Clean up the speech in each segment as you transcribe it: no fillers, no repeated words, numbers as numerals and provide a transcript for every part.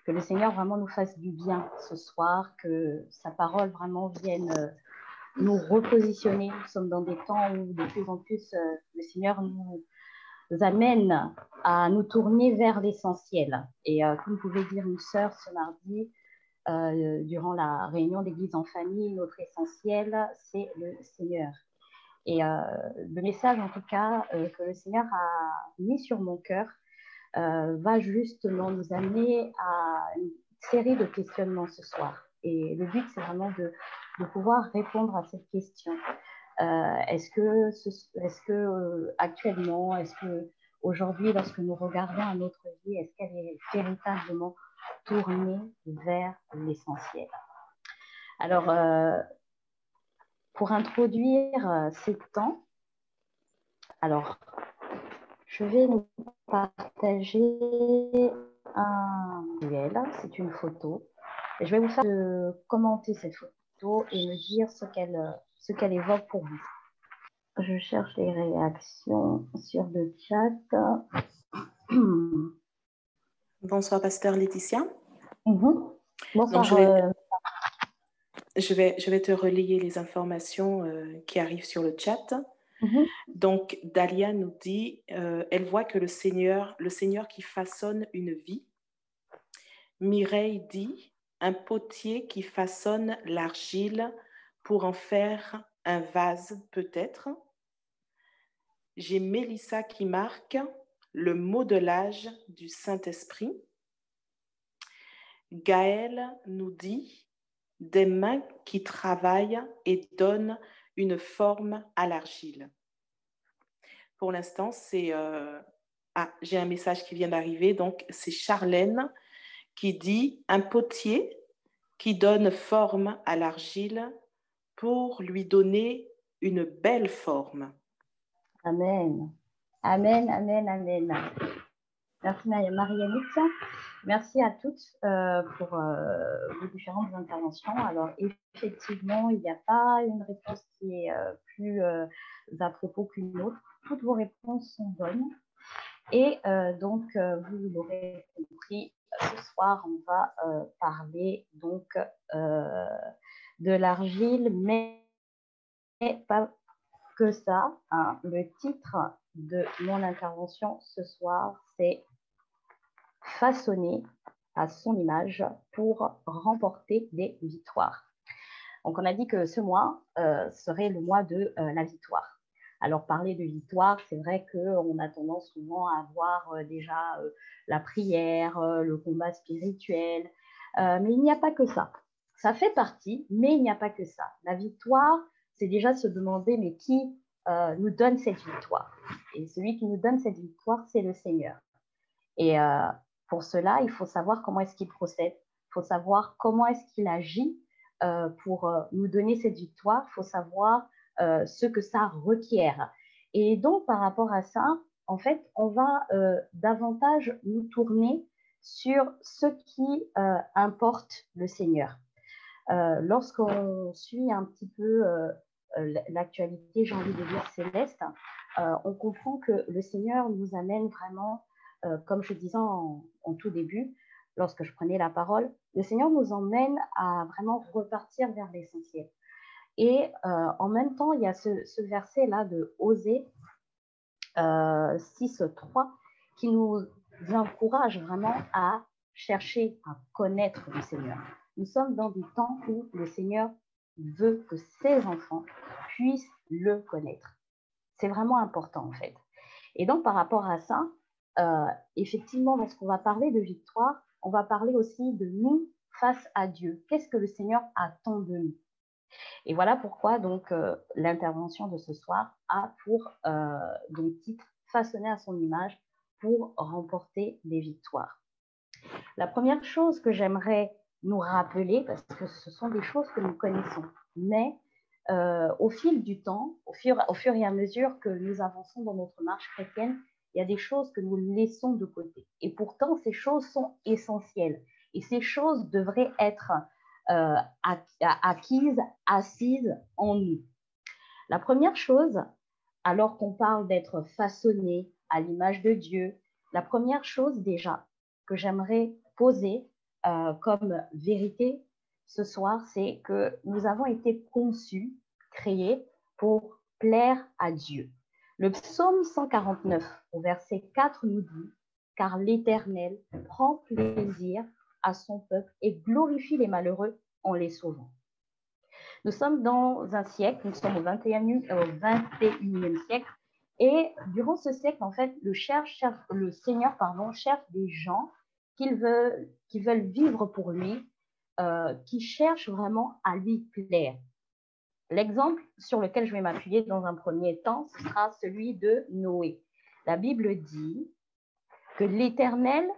que le Seigneur vraiment nous fasse du bien ce soir, que sa parole vraiment vienne nous repositionner. Nous sommes dans des temps où de plus en plus le Seigneur nous amène à nous tourner vers l'essentiel. Et comme pouvait dire une sœur ce mardi, durant la réunion d'église en famille, notre essentiel, c'est le Seigneur. Et le message, en tout cas, que le Seigneur a mis sur mon cœur va justement nous amener à une série de questionnements ce soir. Et le but, c'est vraiment de pouvoir répondre à cette question. Est-ce que actuellement, est-ce que aujourd'hui, lorsque nous regardons à notre vie, est-ce qu'elle est véritablement tournée vers l'essentiel? Alors, pour introduire ces temps, alors, je vais nous partager un visuel, c'est une photo. Et je vais vous faire commenter cette photo et me dire ce qu'elle évoque pour vous. Je cherche les réactions sur le chat. Bonsoir, pasteur Laetitia. Bonsoir. Donc, je vais te relayer les informations qui arrivent sur le chat. Donc, Dalia nous dit, elle voit que le Seigneur qui façonne une vie. Mireille dit, un potier qui façonne l'argile pour en faire un vase peut-être. J'ai Mélissa qui marque le modelage du Saint-Esprit. Gaëlle nous dit des mains qui travaillent et donnent une forme à l'argile. Pour l'instant, c'est... j'ai un message qui vient d'arriver, donc c'est Charlène qui dit un potier qui donne forme à l'argile pour lui donner une belle forme. Amen. Amen, amen, amen. Merci Marie-Annick. Merci à toutes pour vos différentes interventions. Alors effectivement, il n'y a pas une réponse qui est plus à propos qu'une autre. Toutes vos réponses sont bonnes. Et donc, vous l'aurez compris, ce soir, on va parler donc de l'argile, mais pas que ça. Hein. Le titre de mon intervention ce soir, c'est façonner à son image pour remporter des victoires. Donc, on a dit que ce mois serait le mois de la victoire. Alors, parler de victoire, c'est vrai qu'on a tendance souvent à voir déjà la prière, le combat spirituel, mais il n'y a pas que ça. Ça fait partie, mais il n'y a pas que ça. La victoire, c'est déjà se demander, mais qui nous donne cette victoire? Et celui qui nous donne cette victoire, c'est le Seigneur. Et pour cela, il faut savoir comment est-ce qu'il procède, il faut savoir comment est-ce qu'il agit pour nous donner cette victoire, il faut savoir ce que ça requiert. Et donc, par rapport à ça, en fait, on va davantage nous tourner sur ce qui importe le Seigneur. Lorsqu'on suit un petit peu l'actualité, j'ai envie de dire céleste, on comprend que le Seigneur nous amène vraiment, comme je disais en tout début, lorsque je prenais la parole, le Seigneur nous emmène à vraiment repartir vers l'essentiel. Et en même temps, il y a ce verset-là de Osée 6:3 qui nous encourage vraiment à chercher à connaître le Seigneur. Nous sommes dans des temps où le Seigneur veut que ses enfants puissent le connaître. C'est vraiment important en fait. Et donc par rapport à ça, effectivement, lorsqu'on va parler de victoire, on va parler aussi de nous face à Dieu. Qu'est-ce que le Seigneur attend de nous? Et voilà pourquoi donc l'intervention de ce soir a pour donc titre façonner à son image pour remporter des victoires. La première chose que j'aimerais nous rappeler, parce que ce sont des choses que nous connaissons, mais au fil du temps, au fur et à mesure que nous avançons dans notre marche chrétienne, il y a des choses que nous laissons de côté. Et pourtant, ces choses sont essentielles. Et ces choses devraient être acquises, assises en nous. La première chose, alors qu'on parle d'être façonné à l'image de Dieu, la première chose déjà que j'aimerais poser comme vérité ce soir, c'est que nous avons été conçus, créés pour plaire à Dieu. Le psaume 149 au verset 4 nous dit « Car l'Éternel prend plaisir à son peuple et glorifie les malheureux en les sauvant. » Nous sommes dans un siècle, nous sommes au 21e siècle, et durant ce siècle, en fait, le Seigneur cherche des gens qui veulent vivre pour lui, qui cherchent vraiment à lui plaire. L'exemple sur lequel je vais m'appuyer dans un premier temps, ce sera celui de Noé. La Bible dit que l'Éternel,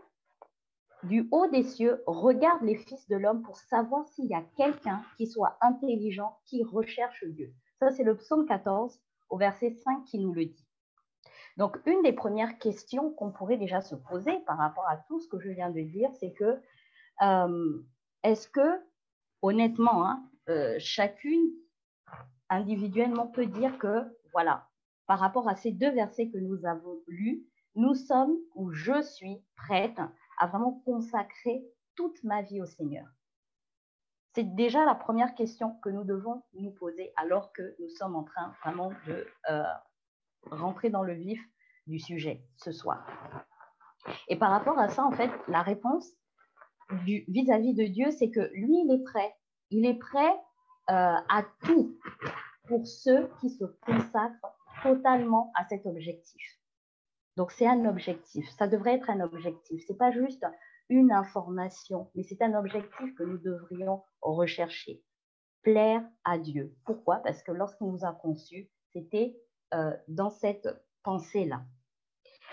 du haut des cieux, regarde les fils de l'homme pour savoir s'il y a quelqu'un qui soit intelligent, qui recherche Dieu. Ça, c'est le psaume 14 au verset 5 qui nous le dit. Donc, une des premières questions qu'on pourrait déjà se poser par rapport à tout ce que je viens de dire, c'est que est-ce que, honnêtement, chacune individuellement peut dire que, voilà, par rapport à ces deux versets que nous avons lus, nous sommes ou je suis prête à vraiment consacrer toute ma vie au Seigneur. C'est déjà la première question que nous devons nous poser alors que nous sommes en train vraiment de rentrer dans le vif du sujet ce soir. Et par rapport à ça, en fait, la réponse vis-à-vis de Dieu, c'est que lui, il est prêt. Il est prêt à tout pour ceux qui se consacrent totalement à cet objectif. Donc, c'est un objectif. Ça devrait être un objectif. Ce n'est pas juste une information, mais c'est un objectif que nous devrions rechercher. Plaire à Dieu. Pourquoi? Parce que lorsqu'il nous a conçus, c'était dans cette pensée-là.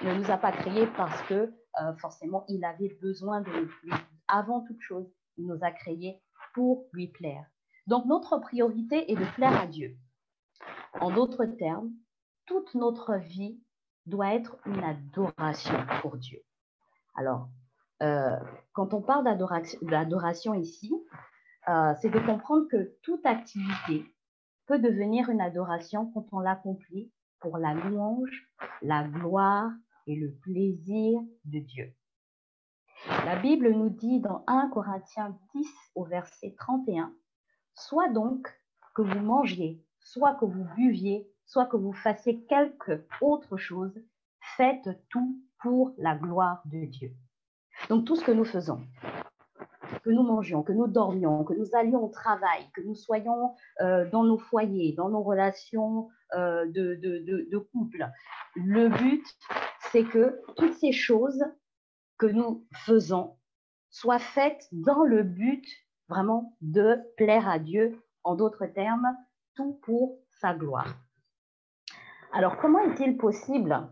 Il ne nous a pas créés parce que forcément, il avait besoin de nous. Avant toute chose, il nous a créés pour lui plaire. Donc, notre priorité est de plaire à Dieu. En d'autres termes, toute notre vie doit être une adoration pour Dieu. Alors, quand on parle d'adoration ici, c'est de comprendre que toute activité peut devenir une adoration quand on l'accomplit pour la louange, la gloire et le plaisir de Dieu. La Bible nous dit dans 1 Corinthiens 10 au verset 31, « Soit donc que vous mangiez, soit que vous buviez, soit que vous fassiez quelque autre chose, faites tout pour la gloire de Dieu. » Donc tout ce que nous faisons, que nous mangions, que nous dormions, que nous allions au travail, que nous soyons dans nos foyers, dans nos relations de couple, le but, c'est que toutes ces choses que nous faisons soient faites dans le but vraiment de plaire à Dieu, en d'autres termes, tout pour sa gloire. Alors, comment est-il possible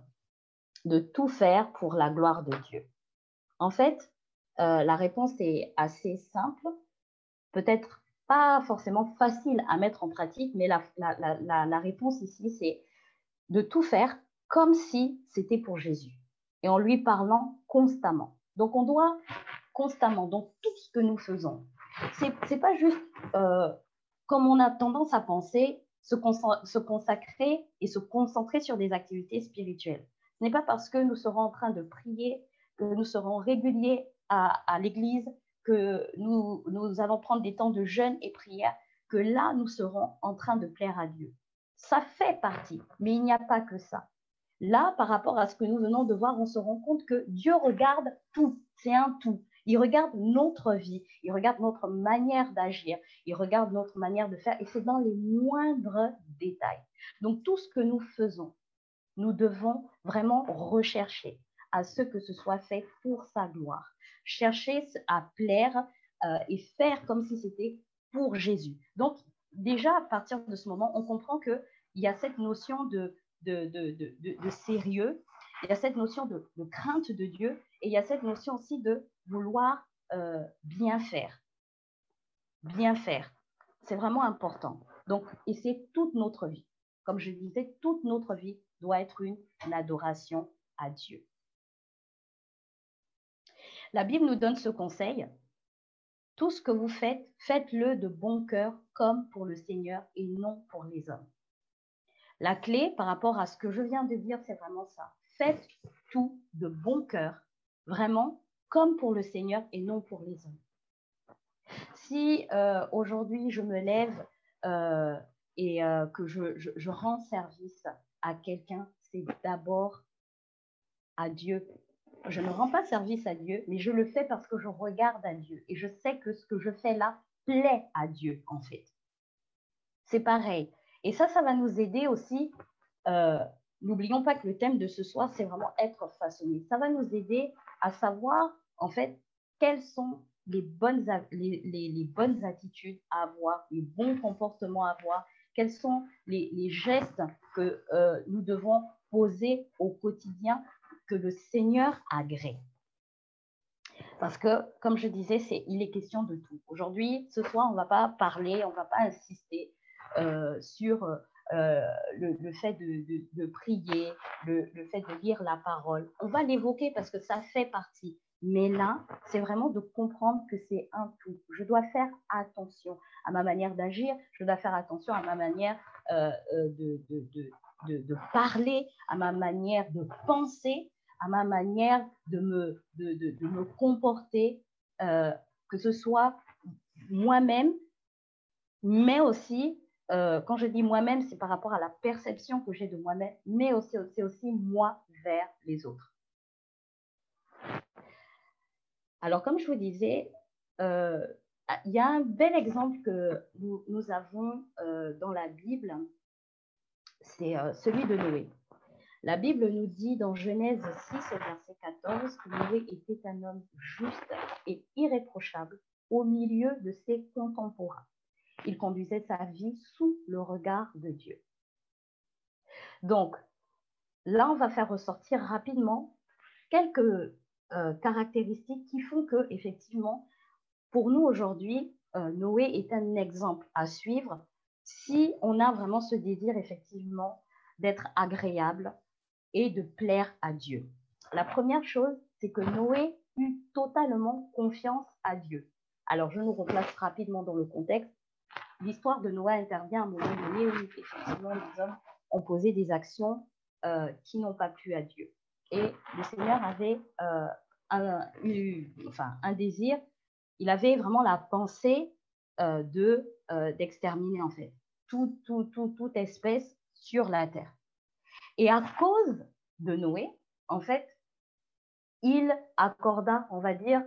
de tout faire pour la gloire de Dieu? En fait, la réponse est assez simple, peut-être pas forcément facile à mettre en pratique, mais la réponse ici, c'est de tout faire comme si c'était pour Jésus et en lui parlant constamment. Donc, on doit constamment, dans tout ce que nous faisons, c'est pas juste comme on a tendance à penser, se consacrer et se concentrer sur des activités spirituelles. Ce n'est pas parce que nous serons en train de prier, que nous serons réguliers à l'église, que nous allons prendre des temps de jeûne et prière, que là, nous serons en train de plaire à Dieu. Ça fait partie, mais il n'y a pas que ça. Là, par rapport à ce que nous venons de voir, on se rend compte que Dieu regarde tout, c'est un tout. Il regarde notre vie, il regarde notre manière d'agir, il regarde notre manière de faire, et c'est dans les moindres détails. Donc, tout ce que nous faisons, nous devons vraiment rechercher à ce que ce soit fait pour sa gloire. Chercher à plaire et faire comme si c'était pour Jésus. Donc, déjà, à partir de ce moment, on comprend qu'il y a cette notion de sérieux, il y a cette notion de crainte de Dieu, et il y a cette notion aussi de vouloir bien faire. Bien faire. C'est vraiment important. Donc, et c'est toute notre vie. Comme je disais, toute notre vie doit être une adoration à Dieu. La Bible nous donne ce conseil. Tout ce que vous faites, faites-le de bon cœur comme pour le Seigneur et non pour les hommes. La clé par rapport à ce que je viens de dire, c'est vraiment ça. Faites tout de bon cœur, vraiment comme pour le Seigneur et non pour les hommes. Si aujourd'hui je me lève et que je rends service à quelqu'un, c'est d'abord à Dieu. Je ne rends pas service à Dieu, mais je le fais parce que je regarde à Dieu et je sais que ce que je fais là plaît à Dieu, en fait. C'est pareil. Et ça va nous aider aussi. N'oublions pas que le thème de ce soir, c'est vraiment être façonné. Ça va nous aider à savoir, en fait, quelles sont les bonnes attitudes à avoir, les bons comportements à avoir, quels sont les gestes que nous devons poser au quotidien que le Seigneur agrée. Parce que, comme je disais, il est question de tout. Aujourd'hui, ce soir, on ne va pas parler, on ne va pas insister sur le fait de prier, le fait de lire la parole. On va l'évoquer parce que ça fait partie. Mais là, c'est vraiment de comprendre que c'est un tout. Je dois faire attention à ma manière d'agir, je dois faire attention à ma manière de parler, à ma manière de penser, à ma manière de me comporter, que ce soit moi-même, mais aussi, quand je dis moi-même, c'est par rapport à la perception que j'ai de moi-même, mais c'est aussi moi vers les autres. Alors, comme je vous disais, il y a un bel exemple que nous avons dans la Bible, c'est celui de Noé. La Bible nous dit dans Genèse 6, verset 14, que Noé était un homme juste et irréprochable au milieu de ses contemporains. Il conduisait sa vie sous le regard de Dieu. Donc, là, on va faire ressortir rapidement quelques caractéristiques qui font que, effectivement, pour nous aujourd'hui, Noé est un exemple à suivre si on a vraiment ce désir, effectivement, d'être agréable et de plaire à Dieu. La première chose, c'est que Noé eut totalement confiance à Dieu. Alors, je nous replace rapidement dans le contexte. L'histoire de Noé intervient à un moment donné où, effectivement, les hommes ont posé des actions qui n'ont pas plu à Dieu. Et le Seigneur avait un désir, il avait vraiment la pensée d'exterminer, en fait, toute espèce sur la terre. Et à cause de Noé, en fait, il accorda, on va dire,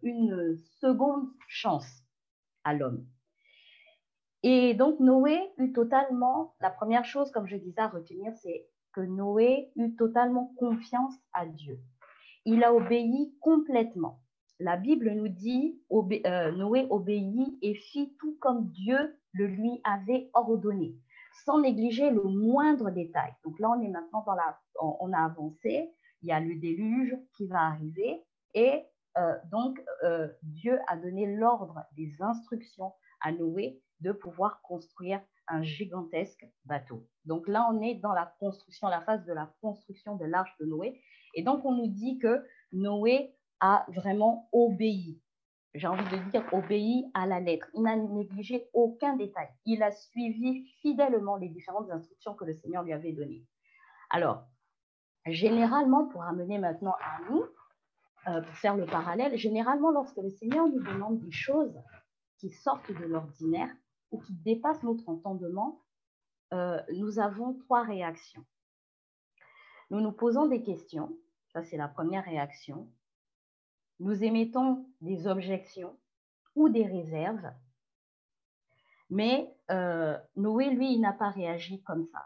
une seconde chance à l'homme. Et donc Noé eut totalement, la première chose, comme je disais, à retenir, c'est que Noé eut totalement confiance à Dieu. Il a obéi complètement. La Bible nous dit, Noé obéit et fit tout comme Dieu le lui avait ordonné, sans négliger le moindre détail. Donc là, on est maintenant on a avancé, il y a le déluge qui va arriver et donc Dieu a donné l'ordre des instructions à Noé de pouvoir construire un gigantesque bateau. Donc là, on est dans la phase de la construction de l'arche de Noé. Et donc, on nous dit que Noé a vraiment obéi. J'ai envie de dire obéi à la lettre. Il n'a négligé aucun détail. Il a suivi fidèlement les différentes instructions que le Seigneur lui avait données. Alors, généralement, pour amener maintenant à nous, pour faire le parallèle, généralement, lorsque le Seigneur nous demande des choses qui sortent de l'ordinaire ou qui dépassent notre entendement, nous avons 3 réactions. Nous nous posons des questions, ça c'est la première réaction. Nous émettons des objections ou des réserves, mais Noé, lui, il n'a pas réagi comme ça.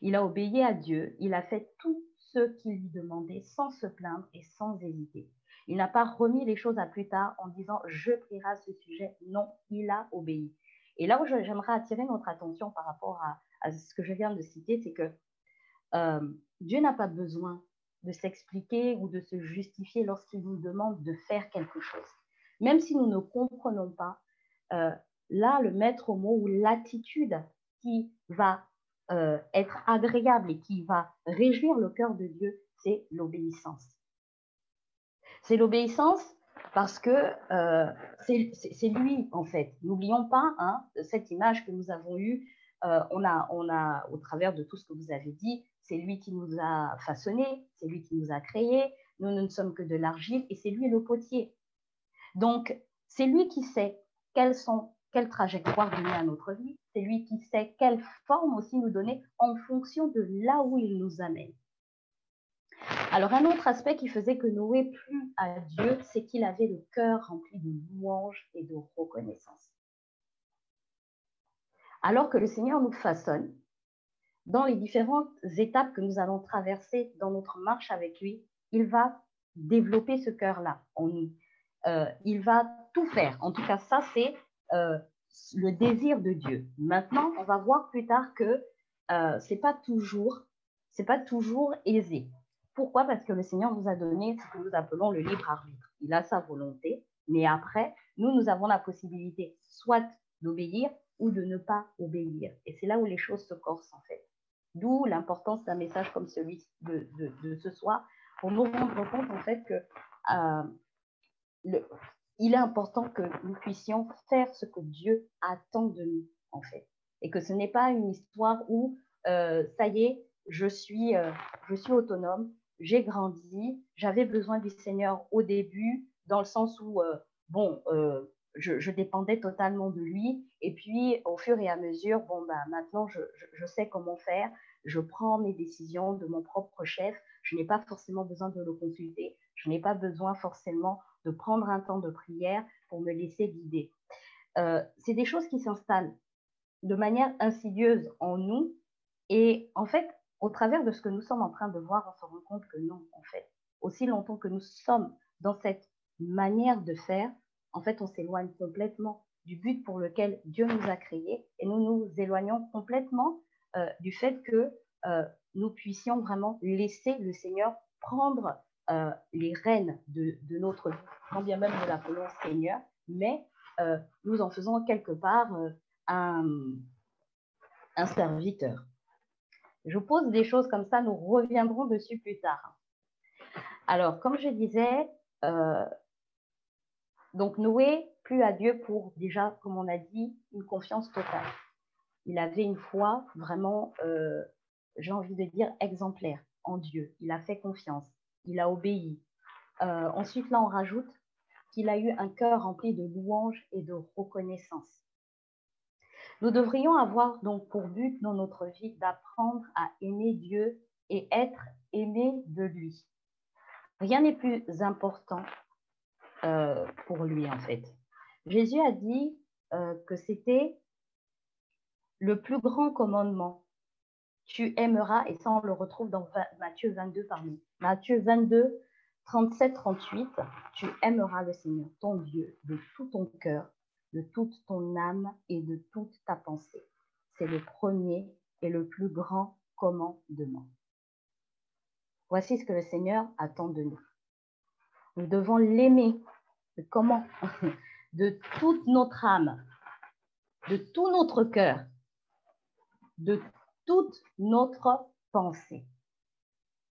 Il a obéi à Dieu, il a fait tout ce qu'il lui demandait sans se plaindre et sans hésiter. Il n'a pas remis les choses à plus tard en disant « je prierai à ce sujet ». Non, il a obéi. Et là où j'aimerais attirer notre attention par rapport à ce que je viens de citer, c'est que Dieu n'a pas besoin de s'expliquer ou de se justifier lorsqu'il nous demande de faire quelque chose. Même si nous ne comprenons pas, là, le maître mot ou l'attitude qui va être agréable et qui va réjouir le cœur de Dieu, c'est l'obéissance. C'est l'obéissance parce que c'est lui, en fait. N'oublions pas cette image que nous avons eue. On a, au travers de tout ce que vous avez dit, c'est lui qui nous a façonnés, c'est lui qui nous a créés. Nous ne sommes que de l'argile et c'est lui le potier. Donc, c'est lui qui sait quelle trajectoire donner à notre vie. C'est lui qui sait quelle forme aussi nous donner en fonction de là où il nous amène. Alors, un autre aspect qui faisait que Noé plut à Dieu, c'est qu'il avait le cœur rempli de louange et de reconnaissance. Alors que le Seigneur nous façonne, dans les différentes étapes que nous allons traverser dans notre marche avec lui, il va développer ce cœur-là en nous. Il va tout faire. En tout cas, ça, c'est le désir de Dieu. Maintenant, on va voir plus tard que c'est pas toujours aisé. Pourquoi? Parce que le Seigneur nous a donné ce que nous appelons le libre arbitre. Il a sa volonté, mais après, nous avons la possibilité soit d'obéir ou de ne pas obéir. Et c'est là où les choses se corsent, en fait. D'où l'importance d'un message comme celui de ce soir, pour nous rendre compte, en fait, que il est important que nous puissions faire ce que Dieu attend de nous, en fait. Et que ce n'est pas une histoire où, ça y est, je suis autonome, j'ai grandi, j'avais besoin du Seigneur au début, dans le sens où, je dépendais totalement de lui. Et puis, au fur et à mesure, maintenant, je sais comment faire. Je prends mes décisions de mon propre chef. Je n'ai pas forcément besoin de le consulter. Je n'ai pas besoin forcément de prendre un temps de prière pour me laisser guider. C'est des choses qui s'installent de manière insidieuse en nous. Et en fait, au travers de ce que nous sommes en train de voir, on se rend compte que non, en fait. Aussi longtemps que nous sommes dans cette manière de faire, en fait, on s'éloigne complètement du but pour lequel Dieu nous a créés et nous nous éloignons complètement du fait que nous puissions vraiment laisser le Seigneur prendre les rênes de notre vie, quand bien même nous l'appelons Seigneur, mais nous en faisons quelque part un serviteur. Je vous pose des choses comme ça, nous reviendrons dessus plus tard. Alors, comme je disais, donc Noé plut à Dieu pour déjà, comme on a dit, une confiance totale. Il avait une foi vraiment, j'ai envie de dire, exemplaire en Dieu. Il a fait confiance, il a obéi. Ensuite, là, on rajoute qu'il a eu un cœur rempli de louange et de reconnaissance. Nous devrions avoir donc pour but dans notre vie d'apprendre à aimer Dieu et être aimé de lui. Rien n'est plus important pour lui, en fait. Jésus a dit que c'était le plus grand commandement. Tu aimeras, et ça on le retrouve dans Matthieu 22 parmi. Matthieu 22, 37, 38, tu aimeras le Seigneur, ton Dieu, de tout ton cœur, de toute ton âme et de toute ta pensée. C'est le premier et le plus grand commandement. Voici ce que le Seigneur attend de nous. Nous devons l'aimer. Comment? De toute notre âme, de tout notre cœur, de toute notre pensée.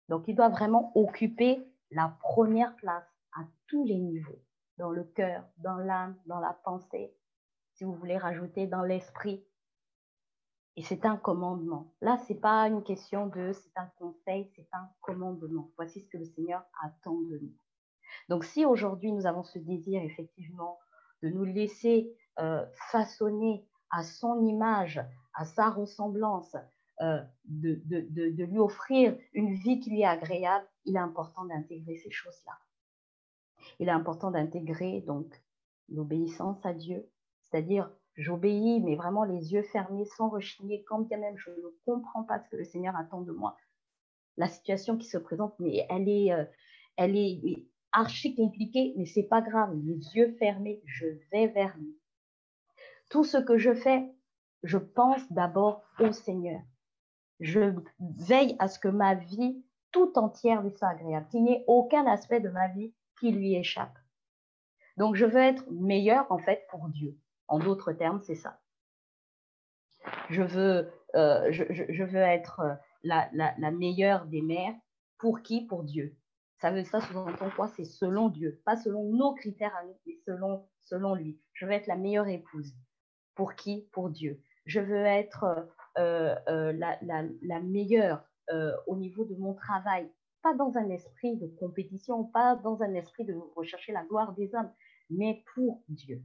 Donc, il doit vraiment occuper la première place à tous les niveaux, dans le cœur, dans l'âme, dans la pensée, si vous voulez rajouter dans l'esprit. Et c'est un commandement. Là, ce n'est pas une question de, c'est un conseil, c'est un commandement. Voici ce que le Seigneur attend de nous. Donc, si aujourd'hui nous avons ce désir, effectivement, de nous laisser façonner à son image, à sa ressemblance, de lui offrir une vie qui lui est agréable, il est important d'intégrer ces choses-là. Il est important d'intégrer donc l'obéissance à Dieu, c'est-à-dire j'obéis, mais vraiment les yeux fermés, sans rechigner, quand bien même je ne comprends pas ce que le Seigneur attend de moi. La situation qui se présente, mais elle est archi compliquée, mais c'est pas grave, les yeux fermés, je vais vers lui. Tout ce que je fais, je pense d'abord au Seigneur. Je veille à ce que ma vie tout entière lui soit agréable, qu'il n'y ait aucun aspect de ma vie qui lui échappe. Donc, je veux être meilleure, en fait, pour Dieu. En d'autres termes, c'est ça. Je veux être la meilleure des mères. Pour qui? Pour Dieu. Ça sous-entend quoi? C'est selon Dieu. Pas selon nos critères à nous, mais selon lui. Je veux être la meilleure épouse. Pour qui? Pour Dieu. Je veux être la meilleure au niveau de mon travail. Pas dans un esprit de compétition, pas dans un esprit de rechercher la gloire des hommes, mais pour Dieu.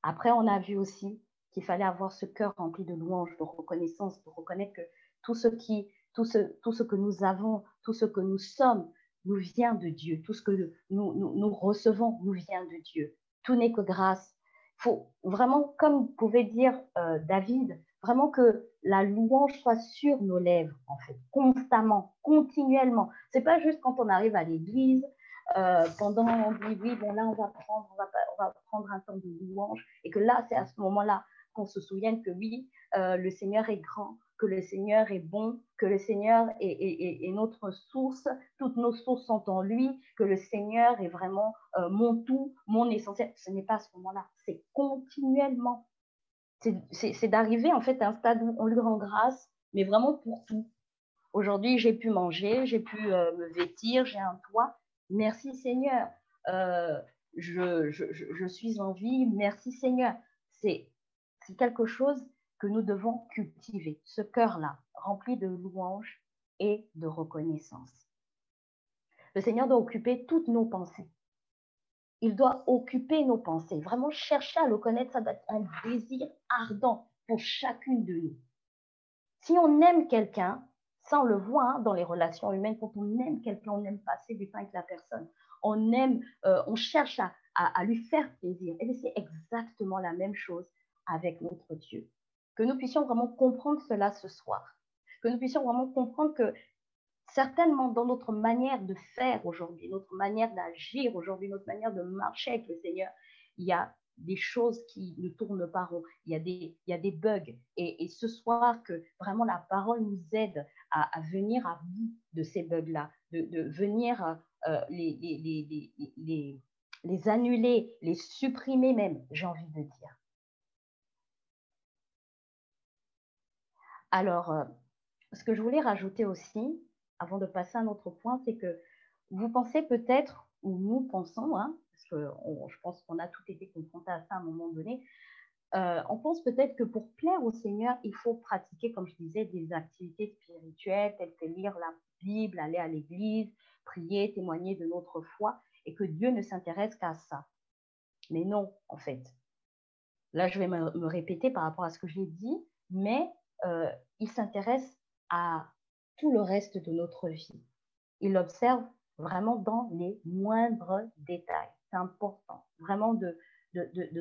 Après, on a vu aussi qu'il fallait avoir ce cœur rempli de louanges, de reconnaissance, de reconnaître que tout ce que nous avons, tout ce que nous sommes, nous vient de Dieu. Tout ce que nous recevons nous vient de Dieu. Tout n'est que grâce. Il faut vraiment, comme pouvait dire David, vraiment que la louange soit sur nos lèvres, en fait, constamment, continuellement. Ce n'est pas juste quand on arrive à l'église, pendant on dit oui, bon là on va prendre un temps de louange, et que là, c'est à ce moment-là qu'on se souvienne que oui, le Seigneur est grand, que le Seigneur est bon, que le Seigneur est notre source, toutes nos sources sont en lui, que le Seigneur est vraiment mon tout, mon essentiel. Ce n'est pas à ce moment-là, c'est continuellement. C'est d'arriver en fait à un stade où on lui rend grâce, mais vraiment pour tout. Aujourd'hui, j'ai pu manger, j'ai pu me vêtir, j'ai un toit. Merci Seigneur. Je suis en vie, merci Seigneur. C'est quelque chose que nous devons cultiver, ce cœur-là, rempli de louanges et de reconnaissance. Le Seigneur doit occuper toutes nos pensées. Il doit occuper nos pensées. Vraiment chercher à le connaître, ça doit être un désir ardent pour chacune de nous. Si on aime quelqu'un, ça on le voit hein, dans les relations humaines, quand on aime quelqu'un, on aime passer du temps avec la personne. On cherche à lui faire plaisir. Et c'est exactement la même chose avec notre Dieu. Que nous puissions vraiment comprendre cela ce soir. Que nous puissions vraiment comprendre que certainement dans notre manière de faire aujourd'hui, notre manière d'agir aujourd'hui, notre manière de marcher avec le Seigneur, il y a des choses qui ne tournent pas rond, il y a des bugs. Et ce soir, que vraiment la parole nous aide à venir à bout de ces bugs-là, de venir les annuler, les supprimer même, j'ai envie de dire. Alors, ce que je voulais rajouter aussi, avant de passer à un autre point, c'est que vous pensez peut-être, ou nous pensons, hein, parce que je pense qu'on a tous été confrontés à ça à un moment donné, on pense peut-être que pour plaire au Seigneur, il faut pratiquer, comme je disais, des activités spirituelles telles que lire la Bible, aller à l'église, prier, témoigner de notre foi, et que Dieu ne s'intéresse qu'à ça. Mais non, en fait. Là, je vais me répéter par rapport à ce que j'ai dit, mais il s'intéresse à tout le reste de notre vie. Il observe vraiment dans les moindres détails. C'est important, vraiment de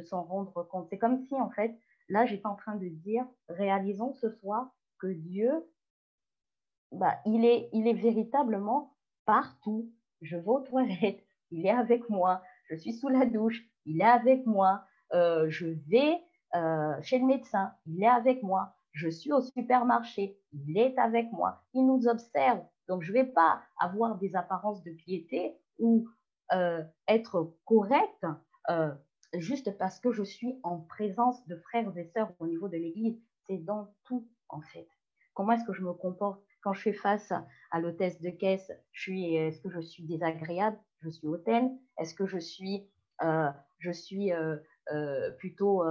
s'en rendre compte. C'est comme si, en fait, là, j'étais en train de dire, réalisons ce soir que Dieu, il est véritablement partout. Je vais aux toilettes, il est avec moi. Je suis sous la douche, il est avec moi. Je vais chez le médecin, il est avec moi. Je suis au supermarché, il est avec moi. Il nous observe. Donc, je ne vais pas avoir des apparences de piété ou être correcte juste parce que je suis en présence de frères et sœurs au niveau de l'Église. C'est dans tout, en fait. Comment est-ce que je me comporte quand je fais face à l'hôtesse de caisse? Est-ce que je suis désagréable? Je suis hautaine? Est-ce que je suis plutôt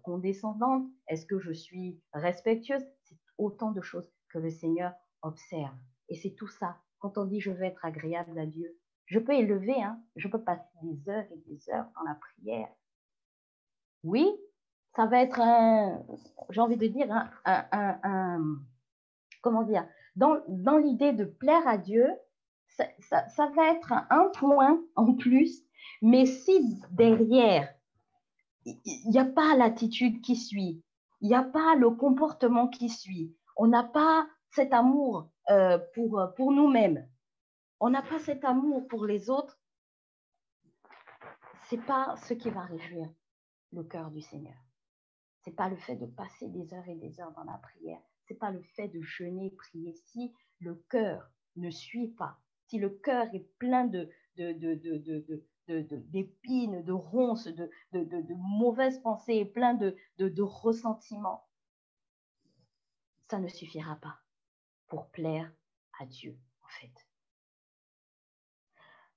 condescendante? Est-ce que je suis respectueuse? C'est autant de choses que le Seigneur observe. Et c'est tout ça. Quand on dit je veux être agréable à Dieu, je peux élever, hein, je peux passer des heures et des heures dans la prière. Oui, ça va être j'ai envie de dire, comment dire, dans l'idée de plaire à Dieu, ça va être un point en plus, mais si derrière, il n'y a pas l'attitude qui suit, il n'y a pas le comportement qui suit, on n'a pas cet amour pour nous-mêmes, on n'a pas cet amour pour les autres, ce n'est pas ce qui va réjouir le cœur du Seigneur. Ce n'est pas le fait de passer des heures et des heures dans la prière. Ce n'est pas le fait de jeûner, prier. Si le cœur ne suit pas, si le cœur est plein d'épines, de ronces, de mauvaises pensées, plein de ressentiments, ça ne suffira pas pour plaire à Dieu, en fait.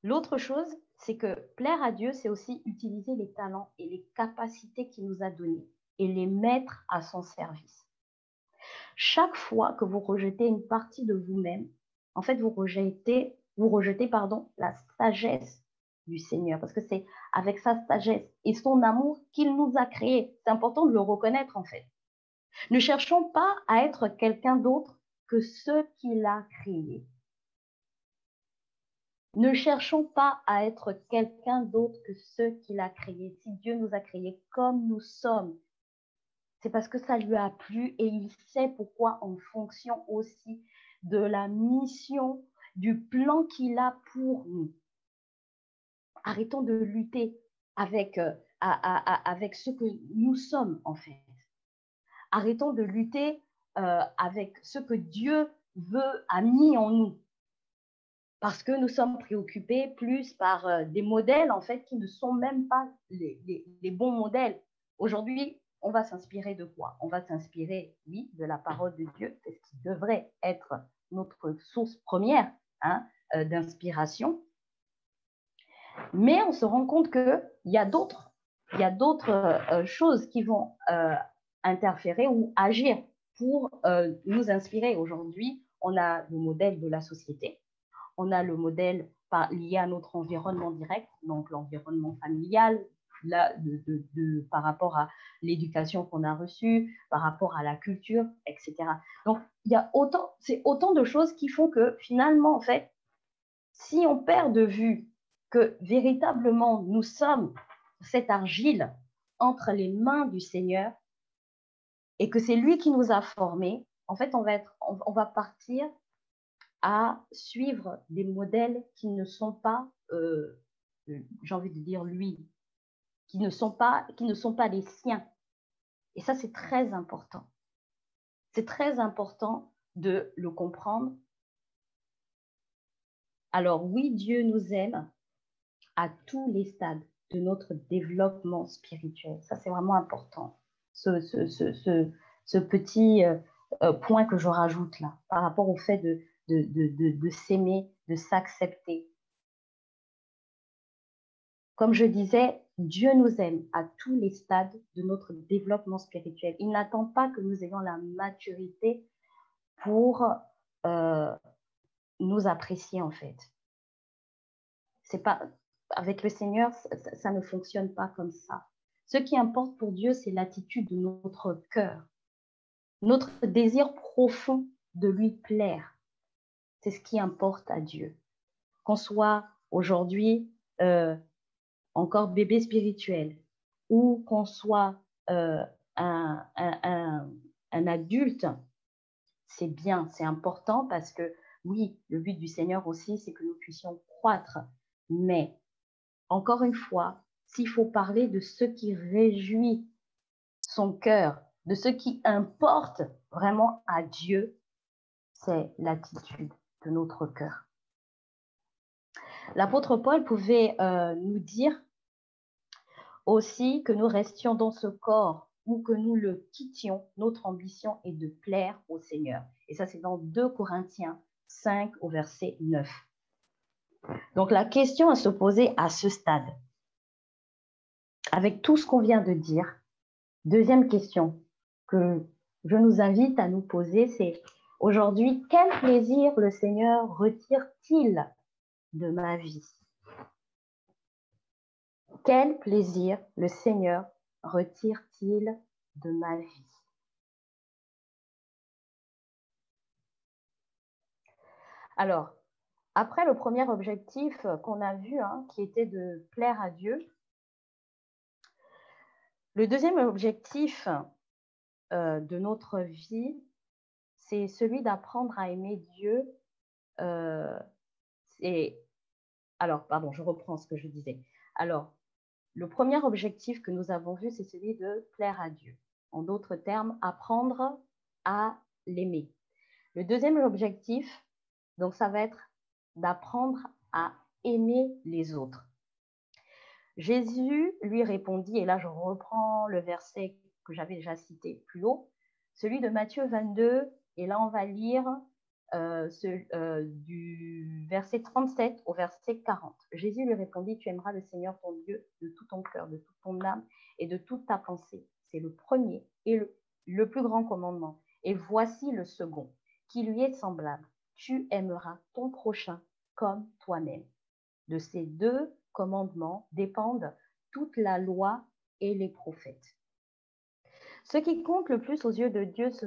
L'autre chose, c'est que plaire à Dieu, c'est aussi utiliser les talents et les capacités qu'il nous a donnés et les mettre à son service. Chaque fois que vous rejetez une partie de vous-même, en fait, vous rejetez la sagesse du Seigneur, parce que c'est avec sa sagesse et son amour qu'il nous a créés. C'est important de le reconnaître en fait. Ne cherchons pas à être quelqu'un d'autre que ce qu'il a créé. Ne cherchons pas à être quelqu'un d'autre que ce qu'il a créé. Si Dieu nous a créés comme nous sommes, c'est parce que ça lui a plu et il sait pourquoi, en fonction aussi de la mission, du plan qu'il a pour nous. Arrêtons de lutter avec ce que nous sommes en fait. Arrêtons de lutter avec ce que Dieu a mis en nous. Parce que nous sommes préoccupés plus par des modèles en fait qui ne sont même pas les bons modèles. Aujourd'hui, on va s'inspirer de quoi? On va s'inspirer, oui, de la parole de Dieu, c'est ce qui devrait être notre source première d'inspiration. Mais on se rend compte qu'il y a d'autres choses qui vont interférer ou agir pour nous inspirer. Aujourd'hui, on a le modèle de la société. On a le modèle lié à notre environnement direct, donc l'environnement familial, par rapport à l'éducation qu'on a reçue, par rapport à la culture, etc. Donc, c'est autant de choses qui font que finalement, en fait, si on perd de vue que véritablement nous sommes cette argile entre les mains du Seigneur et que c'est lui qui nous a formés, en fait, on va partir à suivre des modèles qui ne sont pas, j'ai envie de dire lui, qui ne sont pas les siens. Et ça, c'est très important. C'est très important de le comprendre. Alors oui, Dieu nous aime à tous les stades de notre développement spirituel. Ça, c'est vraiment important. Ce petit point que je rajoute là, par rapport au fait de s'aimer, de s'accepter. Comme je disais, Dieu nous aime à tous les stades de notre développement spirituel. Il n'attend pas que nous ayons la maturité pour nous apprécier en fait. C'est pas avec le Seigneur, ça ne fonctionne pas comme ça. Ce qui importe pour Dieu, c'est l'attitude de notre cœur, notre désir profond de lui plaire. C'est ce qui importe à Dieu. Qu'on soit aujourd'hui encore bébé spirituel ou qu'on soit un adulte, c'est bien, c'est important parce que oui, le but du Seigneur aussi, c'est que nous puissions croître. Mais encore une fois, s'il faut parler de ce qui réjouit son cœur, de ce qui importe vraiment à Dieu, c'est l'attitude de notre cœur. L'apôtre Paul pouvait nous dire aussi que nous restions dans ce corps ou que nous le quittions, notre ambition est de plaire au Seigneur. Et ça, c'est dans 2 Corinthiens 5 au verset 9. Donc, la question à se poser à ce stade, avec tout ce qu'on vient de dire, deuxième question que je nous invite à nous poser, c'est aujourd'hui, quel plaisir le Seigneur retire-t-il de ma vie? Quel plaisir le Seigneur retire-t-il de ma vie? Alors, après le premier objectif qu'on a vu, qui était de plaire à Dieu, le deuxième objectif de notre vie, c'est celui d'apprendre à aimer Dieu. Alors, pardon, je reprends ce que je disais. Alors, le premier objectif que nous avons vu, c'est celui de plaire à Dieu. En d'autres termes, apprendre à l'aimer. Le deuxième objectif, donc, ça va être d'apprendre à aimer les autres. Jésus lui répondit, et là je reprends le verset que j'avais déjà cité plus haut, celui de Matthieu 22, et là on va lire du verset 37 au verset 40. Jésus lui répondit, tu aimeras le Seigneur ton Dieu de tout ton cœur, de toute ton âme et de toute ta pensée. C'est le premier et le plus grand commandement. Et voici le second, qui lui est semblable. Tu aimeras ton prochain comme toi-même. De ces deux commandements dépendent toute la loi et les prophètes. Ce qui compte le plus aux yeux de Dieu, ce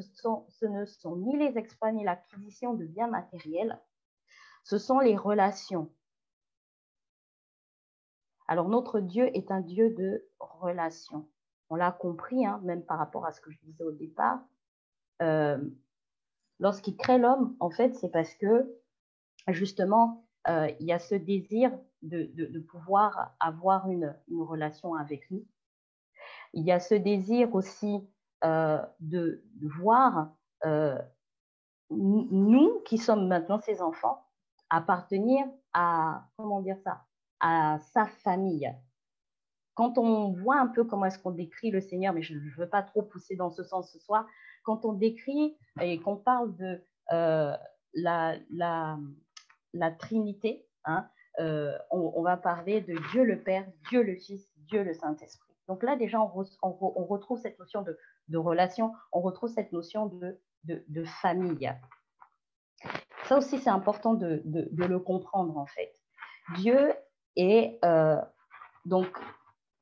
ne sont ni les exploits ni l'acquisition de biens matériels, ce sont les relations. Alors notre Dieu est un Dieu de relations. On l'a compris, hein, même par rapport à ce que je disais au départ. Lorsqu'il crée l'homme, en fait, c'est parce que justement, il y a ce désir de pouvoir avoir une relation avec nous. Il y a ce désir aussi de voir nous, qui sommes maintenant ses enfants, appartenir à, comment dire ça, à sa famille. Quand on voit un peu comment est-ce qu'on décrit le Seigneur, mais je ne veux pas trop pousser dans ce sens ce soir, quand on décrit et qu'on parle de la Trinité, hein, on va parler de Dieu le Père, Dieu le Fils, Dieu le Saint-Esprit. Donc là, déjà, on retrouve cette notion de relation, on retrouve cette notion de famille. Ça aussi, c'est important de le comprendre, en fait. Dieu est donc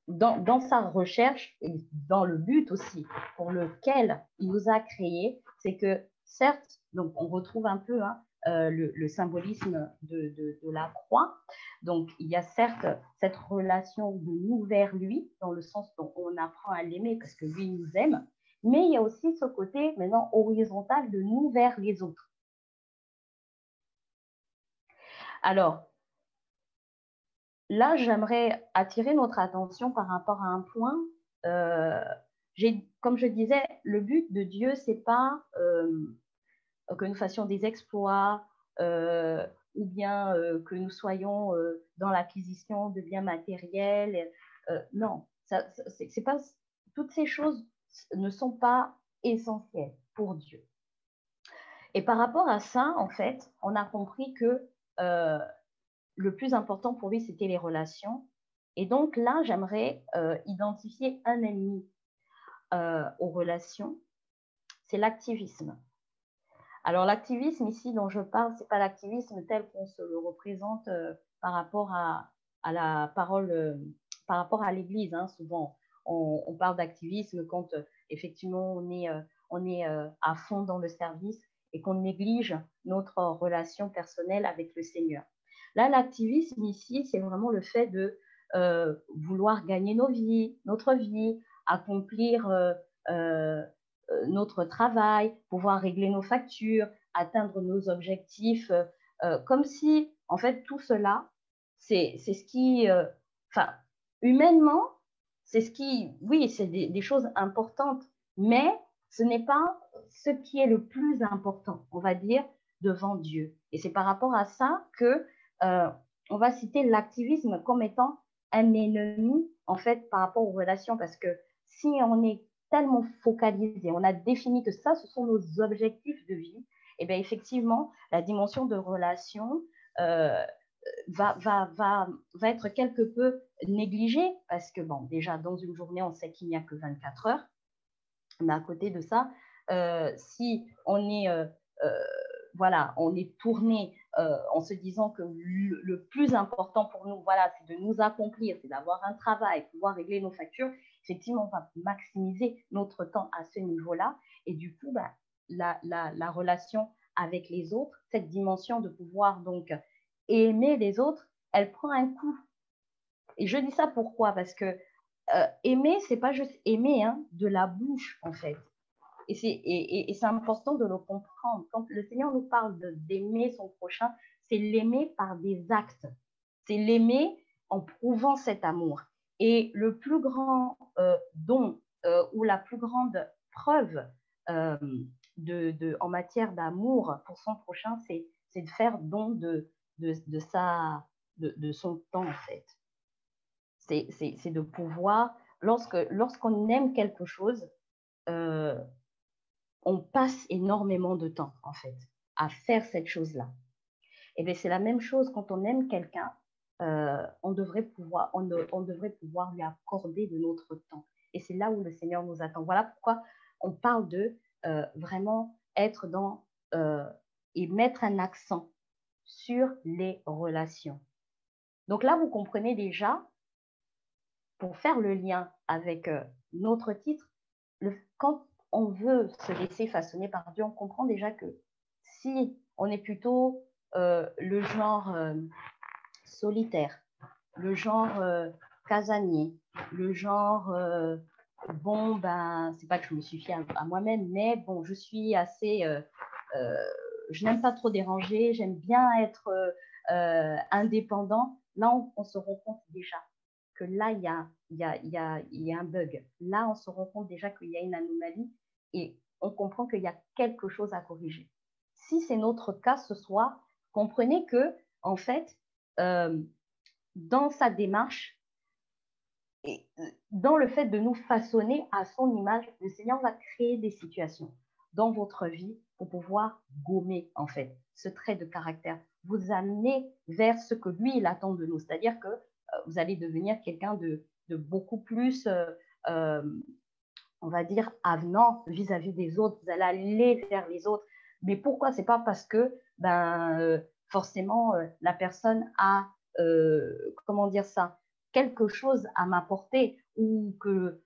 dans sa recherche et dans le but aussi pour lequel il nous a créés, c'est que certes, donc on retrouve un peu le symbolisme de la croix. Donc il y a certes cette relation de nous vers lui, dans le sens dont on apprend à l'aimer parce que lui nous aime, mais il y a aussi ce côté maintenant horizontal de nous vers les autres. Alors, là, j'aimerais attirer notre attention par rapport à un point. Comme je disais, le but de Dieu, c'est pas que nous fassions des exploits ou bien que nous soyons dans l'acquisition de biens matériels. Non, c'est pas, toutes ces choses ne sont pas essentielles pour Dieu. Et par rapport à ça, en fait, on a compris que le plus important pour lui, c'était les relations. Et donc là, j'aimerais identifier un ennemi aux relations, c'est l'activisme. Alors l'activisme ici dont je parle, ce n'est pas l'activisme tel qu'on se le représente par rapport à la parole, par rapport à l'Église. Hein. Souvent, on parle d'activisme quand effectivement on est à fond dans le service et qu'on néglige notre relation personnelle avec le Seigneur. Là, l'activisme ici, c'est vraiment le fait de vouloir gagner notre vie, accomplir notre travail, pouvoir régler nos factures, atteindre nos objectifs, comme si, en fait, tout cela, c'est ce qui, enfin, humainement, c'est ce qui, oui, c'est des choses importantes, mais ce n'est pas ce qui est le plus important, on va dire, devant Dieu. Et c'est par rapport à ça que on va citer l'activisme comme étant un ennemi, en fait, par rapport aux relations, parce que si on est tellement focalisé, on a défini que ça, ce sont nos objectifs de vie, et bien effectivement, la dimension de relation va être quelque peu négligée, parce que, bon, déjà, dans une journée, on sait qu'il n'y a que 24 heures, mais à côté de ça, si on est voilà, on est tourné en se disant que le plus important pour nous, voilà, c'est de nous accomplir, c'est d'avoir un travail, pouvoir régler nos factures. Effectivement, on va maximiser notre temps à ce niveau-là. Et du coup, bah, la relation avec les autres, cette dimension de pouvoir donc aimer les autres, elle prend un coup. Et je dis ça pourquoi? Parce que aimer, c'est pas juste aimer hein, de la bouche, en fait. Et c'est important de le comprendre. Quand le Seigneur nous parle d'aimer son prochain, c'est l'aimer par des actes. C'est l'aimer en prouvant cet amour. Et le plus grand don ou la plus grande preuve en matière d'amour pour son prochain, c'est de faire don de son temps, en fait. C'est de pouvoir, lorsqu'on aime quelque chose, on passe énormément de temps, en fait, à faire cette chose-là. Et bien, c'est la même chose quand on aime quelqu'un, on devrait pouvoir lui accorder de notre temps. Et c'est là où le Seigneur nous attend. Voilà pourquoi on parle de vraiment être dans et mettre un accent sur les relations. Donc là, vous comprenez déjà, pour faire le lien avec notre titre, quand on veut se laisser façonner par Dieu, on comprend déjà que si on est plutôt le genre solitaire, le genre casanier, le genre bon, ben, c'est pas que je me suffis à moi-même, mais bon, je suis assez, je n'aime pas trop déranger, j'aime bien être indépendant. Là, on se rend compte déjà que là, il y a un bug. Là, on se rend compte déjà qu'il y a une anomalie et on comprend qu'il y a quelque chose à corriger. Si c'est notre cas ce soir, comprenez que, en fait, dans sa démarche et dans le fait de nous façonner à son image, le Seigneur va créer des situations dans votre vie pour pouvoir gommer, en fait, ce trait de caractère, vous amener vers ce que lui, il attend de nous. C'est-à-dire que vous allez devenir quelqu'un de beaucoup plus, on va dire, avenant vis-à-vis des autres. Vous allez aller vers les autres. Mais pourquoi? C'est pas parce que forcément la personne a, comment dire ça, quelque chose à m'apporter ou que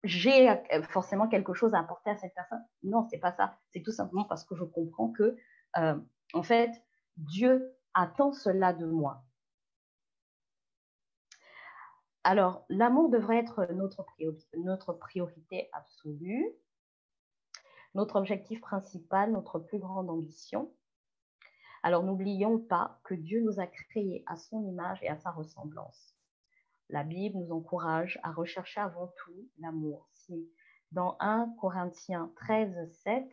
j'ai forcément quelque chose à apporter à cette personne. Non, c'est pas ça. C'est tout simplement parce que je comprends que, en fait, Dieu attend cela de moi. Alors, l'amour devrait être notre priorité absolue, notre objectif principal, notre plus grande ambition. Alors, n'oublions pas que Dieu nous a créés à son image et à sa ressemblance. La Bible nous encourage à rechercher avant tout l'amour. Si dans 1 Corinthiens 13, 7,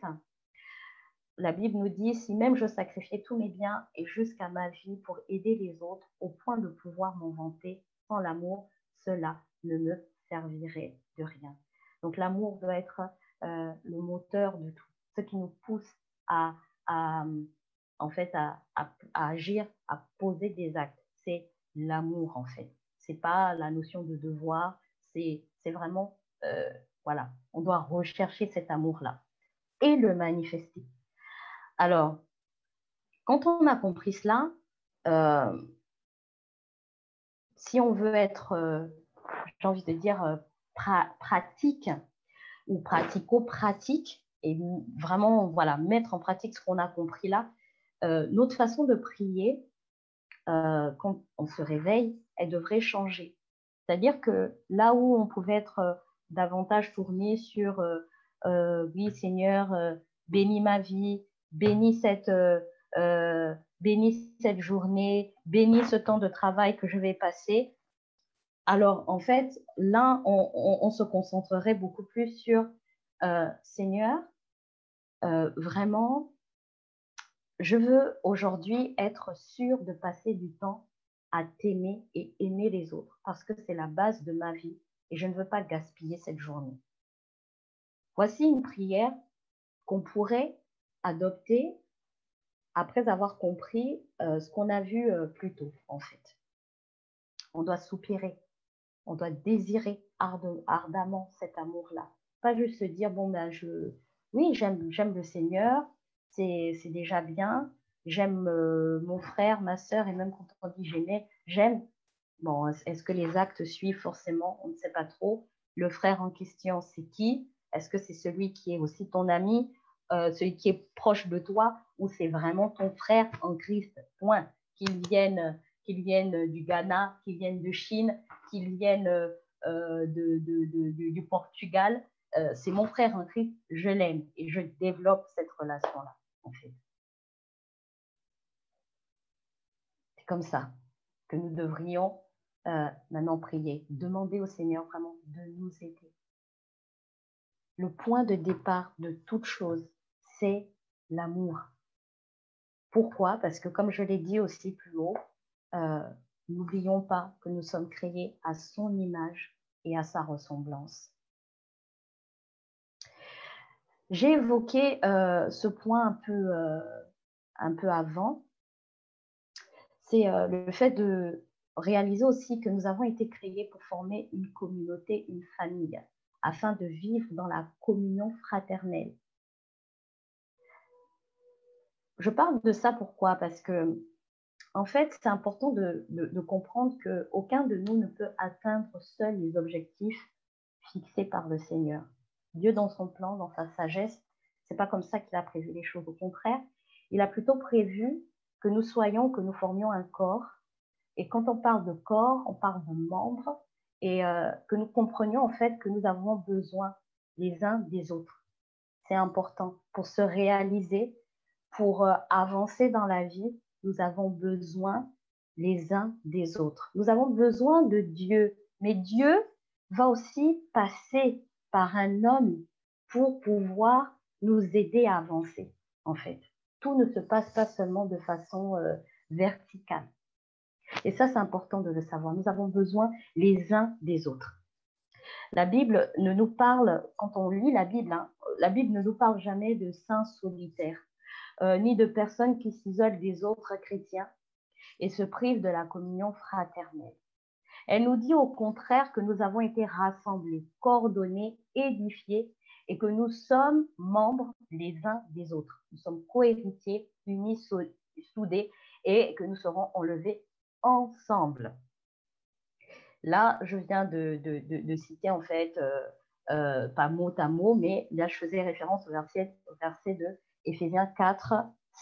la Bible nous dit « Si même je sacrifiais tous mes biens et jusqu'à ma vie pour aider les autres, au point de pouvoir m'en vanter, sans l'amour, cela ne me servirait de rien. » Donc l'amour doit être le moteur de tout, ce qui nous pousse à agir, à poser des actes. C'est l'amour en fait. C'est pas la notion de devoir, c'est vraiment, voilà, on doit rechercher cet amour-là et le manifester. Alors, quand on a compris cela, si on veut être, j'ai envie de dire, pratique ou pratico-pratique, et vraiment voilà, mettre en pratique ce qu'on a compris là, notre façon de prier, quand on se réveille, elle devrait changer. C'est-à-dire que là où on pouvait être davantage tourné sur oui, Seigneur, bénis ma vie, bénis cette journée, bénis ce temps de travail que je vais passer. Alors, en fait, là, on se concentrerait beaucoup plus sur Seigneur, vraiment, je veux aujourd'hui être sûre de passer du temps à t'aimer et aimer les autres parce que c'est la base de ma vie et je ne veux pas gaspiller cette journée. Voici une prière qu'on pourrait adopter après avoir compris ce qu'on a vu plus tôt, en fait. On doit soupirer, on doit désirer ardemment cet amour-là. Pas juste se dire, bon, ben, oui, j'aime le Seigneur, c'est déjà bien, j'aime mon frère, ma sœur, et même quand on dit j'aime. Bon, est-ce que les actes suivent forcément? On ne sait pas trop. Le frère en question, c'est qui? Est-ce que c'est celui qui est aussi ton ami, celui qui est proche de toi, ou c'est vraiment ton frère en Christ? Point. Qu'il vienne du Ghana, qu'il vienne de Chine, qu'il vienne du Portugal, c'est mon frère en Christ, je l'aime et je développe cette relation-là, en fait. C'est comme ça que nous devrions maintenant prier, demander au Seigneur vraiment de nous aider. Le point de départ de toute chose, c'est l'amour. Pourquoi? Parce que comme je l'ai dit aussi plus haut, n'oublions pas que nous sommes créés à son image et à sa ressemblance. J'ai évoqué ce point un peu avant, c'est le fait de réaliser aussi que nous avons été créés pour former une communauté, une famille, afin de vivre dans la communion fraternelle. Je parle de ça pourquoi? Parce que, en fait, c'est important de comprendre qu'aucun de nous ne peut atteindre seul les objectifs fixés par le Seigneur. Dieu, dans son plan, dans sa sagesse, c'est pas comme ça qu'il a prévu les choses. Au contraire, il a plutôt prévu que nous soyons, que nous formions un corps. Et quand on parle de corps, on parle de membres et que nous comprenions en fait que nous avons besoin les uns des autres. C'est important pour se réaliser, pour avancer dans la vie. Nous avons besoin les uns des autres. Nous avons besoin de Dieu, mais Dieu va aussi passer par un homme pour pouvoir nous aider à avancer, en fait. Tout ne se passe pas seulement de façon verticale. Et ça, c'est important de le savoir. Nous avons besoin les uns des autres. La Bible ne nous parle, quand on lit la Bible ne nous parle jamais de saints solitaires, ni de personnes qui s'isolent des autres chrétiens et se privent de la communion fraternelle. Elle nous dit au contraire que nous avons été rassemblés, coordonnés, édifiés et que nous sommes membres les uns des autres. Nous sommes cohéritiers, unis, soudés et que nous serons enlevés ensemble. Là, je viens de citer en fait, pas mot à mot, mais là, je faisais référence au verset de Éphésiens 4,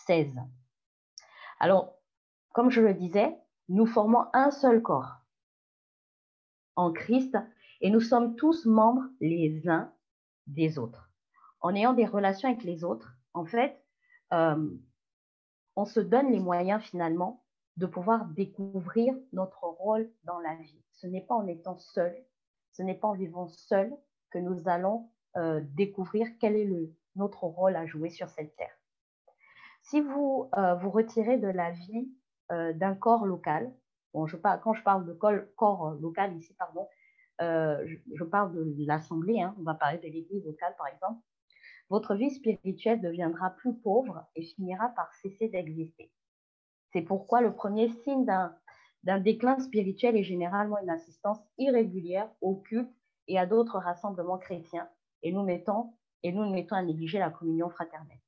16. Alors, comme je le disais, nous formons un seul corps en Christ et nous sommes tous membres les uns des autres. En ayant des relations avec les autres, en fait, on se donne les moyens finalement de pouvoir découvrir notre rôle dans la vie. Ce n'est pas en étant seul, ce n'est pas en vivant seul que nous allons découvrir quel est notre rôle à jouer sur cette terre. Si vous vous retirez de la vie d'un corps local, bon, quand je parle de corps local ici, pardon, je parle de l'assemblée, hein, on va parler de l'église locale par exemple, votre vie spirituelle deviendra plus pauvre et finira par cesser d'exister. C'est pourquoi le premier signe d'un déclin spirituel est généralement une assistance irrégulière au culte et à d'autres rassemblements chrétiens, et nous mettons à négliger la communion fraternelle.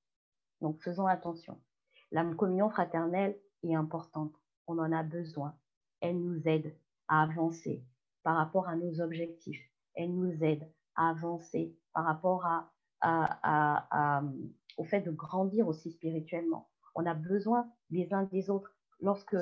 Donc faisons attention. La communion fraternelle est importante, on en a besoin. Elle nous aide à avancer par rapport à nos objectifs. Elle nous aide à avancer par rapport au fait de grandir aussi spirituellement. On a besoin les uns des autres. Lorsque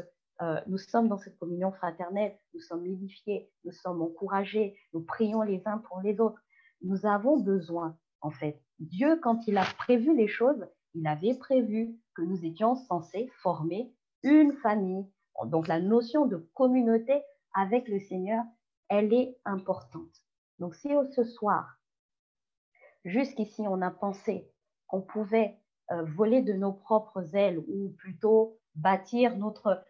nous sommes dans cette communion fraternelle, nous sommes édifiés, nous sommes encouragés, nous prions les uns pour les autres. Nous avons besoin, en fait. Dieu, quand il a prévu les choses, il avait prévu que nous étions censés former une famille. Donc la notion de communauté avec le Seigneur, elle est importante. Donc si ce soir, jusqu'ici, on a pensé qu'on pouvait voler de nos propres ailes ou plutôt bâtir notre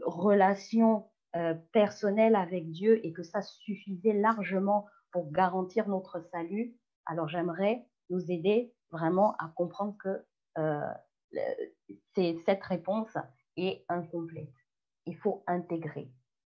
relation personnelle avec Dieu et que ça suffisait largement pour garantir notre salut, alors j'aimerais nous aider vraiment à comprendre que cette réponse est incomplète. Il faut intégrer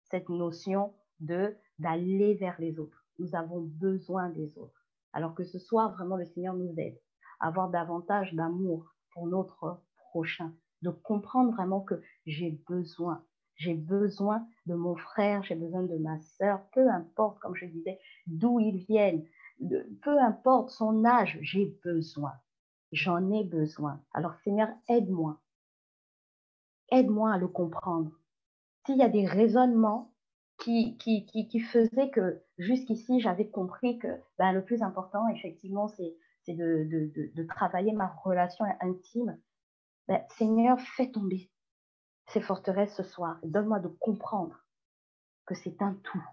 cette notion d'aller vers les autres. Nous avons besoin des autres. Alors que ce soir, vraiment, le Seigneur nous aide à avoir davantage d'amour pour notre prochain, de comprendre vraiment que j'ai besoin de mon frère, j'ai besoin de ma sœur, peu importe, comme je disais, d'où ils viennent, peu importe son âge, j'ai besoin. J'en ai besoin. Alors Seigneur, aide-moi. Aide-moi à le comprendre. S'il y a des raisonnements qui faisaient que jusqu'ici, j'avais compris que le plus important, effectivement, c'est de travailler ma relation intime. Seigneur, fais tomber ces forteresses ce soir. Donne-moi de comprendre que c'est un tout.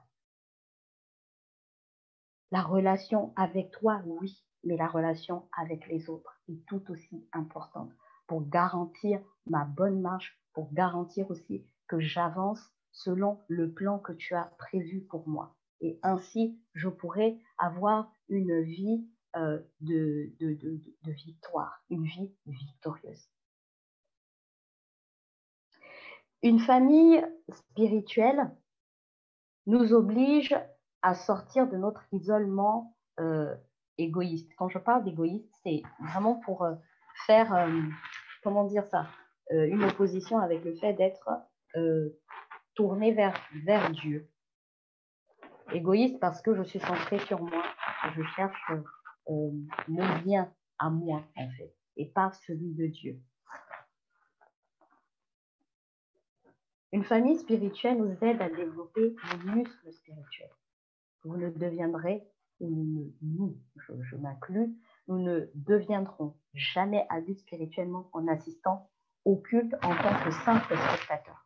La relation avec toi, oui, mais la relation avec les autres est tout aussi importante pour garantir ma bonne marche, pour garantir aussi que j'avance selon le plan que tu as prévu pour moi. Et ainsi, je pourrai avoir une vie de victoire, une vie victorieuse. Une famille spirituelle nous oblige à sortir de notre isolement égoïste. Quand je parle d'égoïste, c'est vraiment pour faire, comment dire ça, une opposition avec le fait d'être tournée vers Dieu. Égoïste parce que je suis centrée sur moi, je cherche mon bien à moi, en fait, et pas celui de Dieu. Une famille spirituelle nous aide à développer nos muscles spirituels. Vous ne deviendrez, je m'inclus, nous ne deviendrons jamais adultes spirituellement en assistant au culte en tant que simples spectateurs.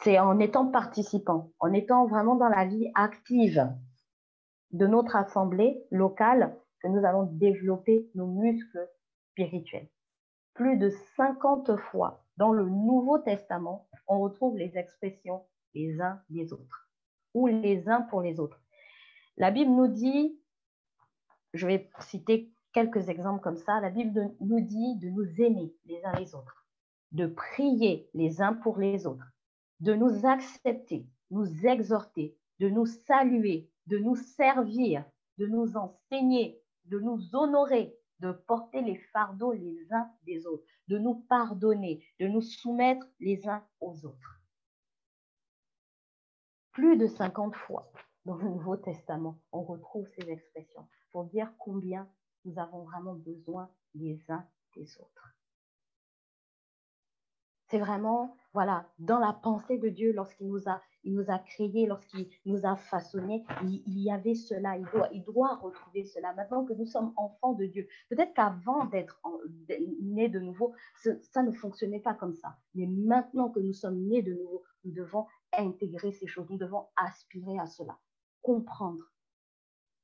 C'est en étant participants, en étant vraiment dans la vie active de notre assemblée locale que nous allons développer nos muscles spirituels. Plus de 50 fois dans le Nouveau Testament, on retrouve les expressions les uns des autres ou les uns pour les autres. La Bible nous dit, je vais citer quelques exemples comme ça, la Bible nous dit de nous aimer les uns les autres, de prier les uns pour les autres, de nous accepter, nous exhorter, de nous saluer, de nous servir, de nous enseigner, de nous honorer, de porter les fardeaux les uns des autres, de nous pardonner, de nous soumettre les uns aux autres. Plus de 50 fois dans le Nouveau Testament, on retrouve ces expressions pour dire combien nous avons vraiment besoin les uns des autres. C'est vraiment, voilà, dans la pensée de Dieu, lorsqu'il nous a créés, lorsqu'il nous a façonnés, il y avait cela, il doit retrouver cela. Maintenant que nous sommes enfants de Dieu, peut-être qu'avant d'être nés de nouveau, ça ne fonctionnait pas comme ça. Mais maintenant que nous sommes nés de nouveau, nous devons intégrer ces choses, nous devons aspirer à cela, comprendre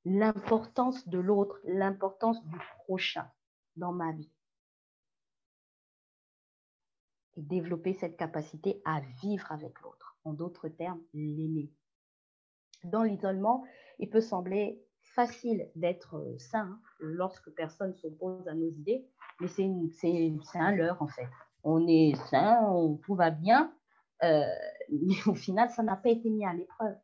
l'importance de l'autre, l'importance du prochain dans ma vie. Et développer cette capacité à vivre avec l'autre. En d'autres termes, l'aimer. Dans l'isolement, il peut sembler facile d'être sain lorsque personne s'oppose à nos idées, mais c'est un leurre en fait. On est sain, tout va bien, mais au final, ça n'a pas été mis à l'épreuve.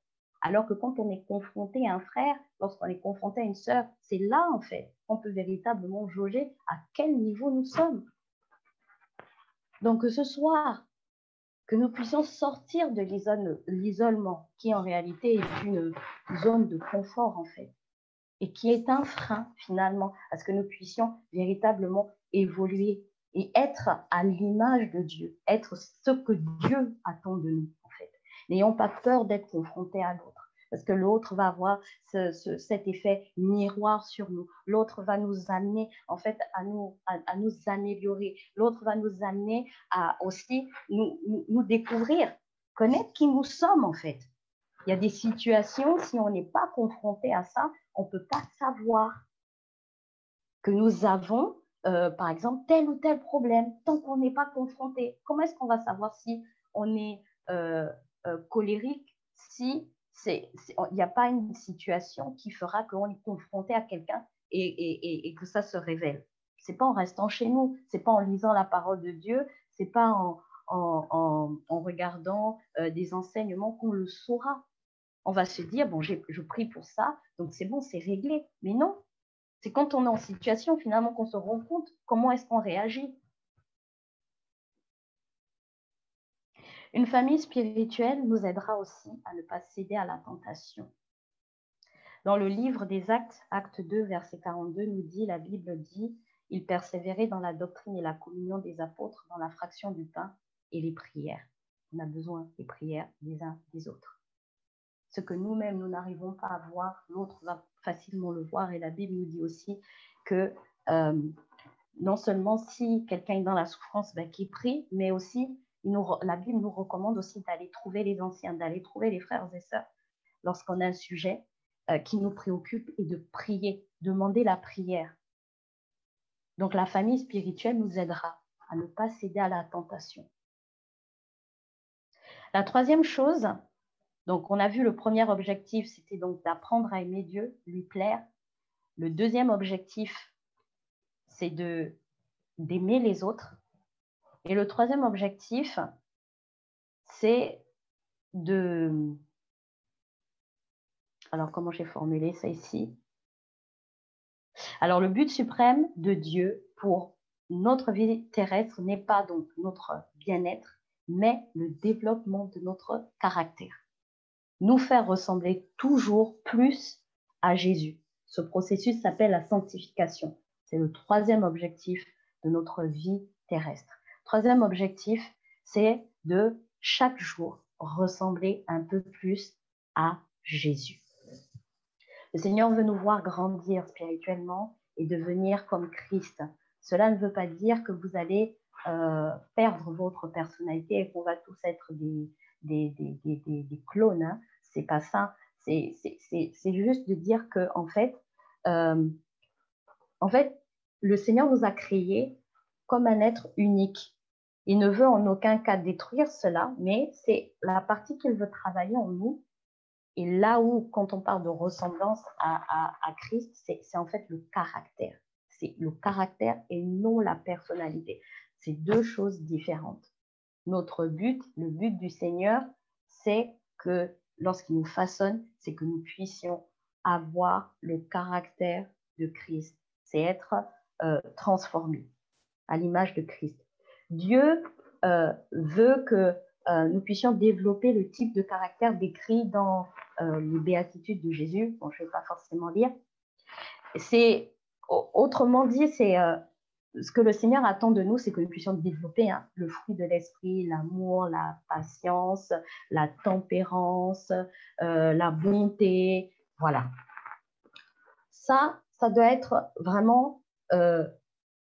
Alors que quand on est confronté à un frère, lorsqu'on est confronté à une sœur, c'est là en fait qu'on peut véritablement jauger à quel niveau nous sommes. Donc ce soir, que nous puissions sortir de l'isolement, qui en réalité est une zone de confort en fait, et qui est un frein finalement à ce que nous puissions véritablement évoluer et être à l'image de Dieu, être ce que Dieu attend de nous en fait. N'ayons pas peur d'être confrontés à l'autre. Parce que l'autre va avoir cet effet miroir sur nous. L'autre va nous amener en fait à nous améliorer. L'autre va nous amener à aussi nous découvrir, connaître qui nous sommes en fait. Il y a des situations, si on n'est pas confronté à ça, on ne peut pas savoir que nous avons, par exemple, tel ou tel problème, tant qu'on n'est pas confronté. Comment est-ce qu'on va savoir si on est colérique, si il n'y a pas une situation qui fera qu'on est confronté à quelqu'un et que ça se révèle. Ce n'est pas en restant chez nous, ce n'est pas en lisant la parole de Dieu, ce n'est pas en regardant des enseignements qu'on le saura. On va se dire, bon, je prie pour ça, donc c'est bon, c'est réglé. Mais non, c'est quand on est en situation, finalement, qu'on se rend compte comment est-ce qu'on réagit. Une famille spirituelle nous aidera aussi à ne pas céder à la tentation. Dans le livre des Actes, acte 2, verset 42, la Bible dit, « Ils persévéraient dans la doctrine et la communion des apôtres, dans la fraction du pain et les prières. » On a besoin des prières des uns des autres. Ce que nous-mêmes, nous n'arrivons pas à voir, l'autre va facilement le voir. Et la Bible nous dit aussi que non seulement si quelqu'un est dans la souffrance, qu'il prie, mais aussi, la Bible nous recommande aussi d'aller trouver les anciens, d'aller trouver les frères et sœurs lorsqu'on a un sujet qui nous préoccupe et de prier, demander la prière. Donc la famille spirituelle nous aidera à ne pas céder à la tentation. La troisième chose, donc on a vu le premier objectif, c'était donc d'apprendre à aimer Dieu, lui plaire. Le deuxième objectif, c'est d'aimer les autres. Et le troisième objectif, c'est de... Alors, comment j'ai formulé ça ici? Alors, le but suprême de Dieu pour notre vie terrestre n'est pas donc notre bien-être, mais le développement de notre caractère. Nous faire ressembler toujours plus à Jésus. Ce processus s'appelle la sanctification. C'est le troisième objectif de notre vie terrestre. Troisième objectif, c'est de chaque jour ressembler un peu plus à Jésus. Le Seigneur veut nous voir grandir spirituellement et devenir comme Christ. Cela ne veut pas dire que vous allez perdre votre personnalité et qu'on va tous être des clones. Hein. C'est pas ça. C'est juste de dire que en fait, le Seigneur nous a créés comme un être unique. Il ne veut en aucun cas détruire cela, mais c'est la partie qu'il veut travailler en nous. Et là où, quand on parle de ressemblance à Christ, c'est en fait le caractère. C'est le caractère et non la personnalité. C'est deux choses différentes. Notre but, le but du Seigneur, c'est que lorsqu'il nous façonne, c'est que nous puissions avoir le caractère de Christ. C'est être transformé à l'image de Christ. Dieu veut que nous puissions développer le type de caractère décrit dans les béatitudes de Jésus. Bon, je ne vais pas forcément lire. Autrement dit, c'est ce que le Seigneur attend de nous, c'est que nous puissions développer le fruit de l'esprit, l'amour, la patience, la tempérance, la bonté. Voilà. Ça doit être vraiment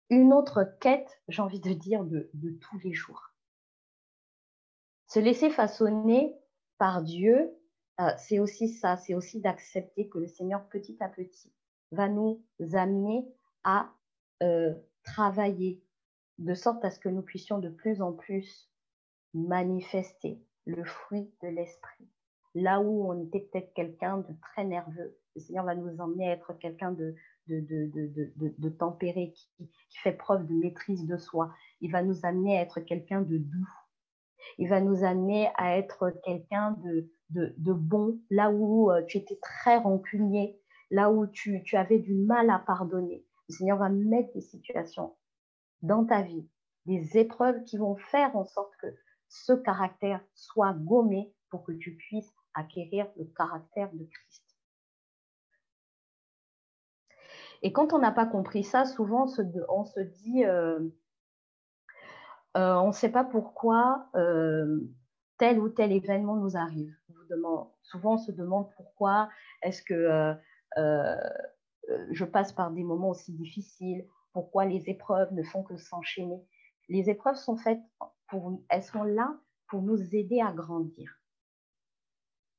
une autre quête, j'ai envie de dire, de tous les jours. Se laisser façonner par Dieu, c'est aussi ça, c'est aussi d'accepter que le Seigneur, petit à petit, va nous amener à travailler de sorte à ce que nous puissions de plus en plus manifester le fruit de l'esprit. Là où on était peut-être quelqu'un de très nerveux, le Seigneur va nous emmener à être quelqu'un de tempéré, qui fait preuve de maîtrise de soi. Il va nous amener à être quelqu'un de doux. Il va nous amener à être quelqu'un de bon, là où tu étais très rancunier, là où tu avais du mal à pardonner. Le Seigneur va mettre des situations dans ta vie, des épreuves qui vont faire en sorte que ce caractère soit gommé pour que tu puisses acquérir le caractère de Christ. Et quand on n'a pas compris ça, souvent on se dit, on ne sait pas pourquoi tel ou tel événement nous arrive. Souvent, on se demande pourquoi est-ce que je passe par des moments aussi difficiles, pourquoi les épreuves ne font que s'enchaîner. Les épreuves sont faites, elles sont là pour nous aider à grandir.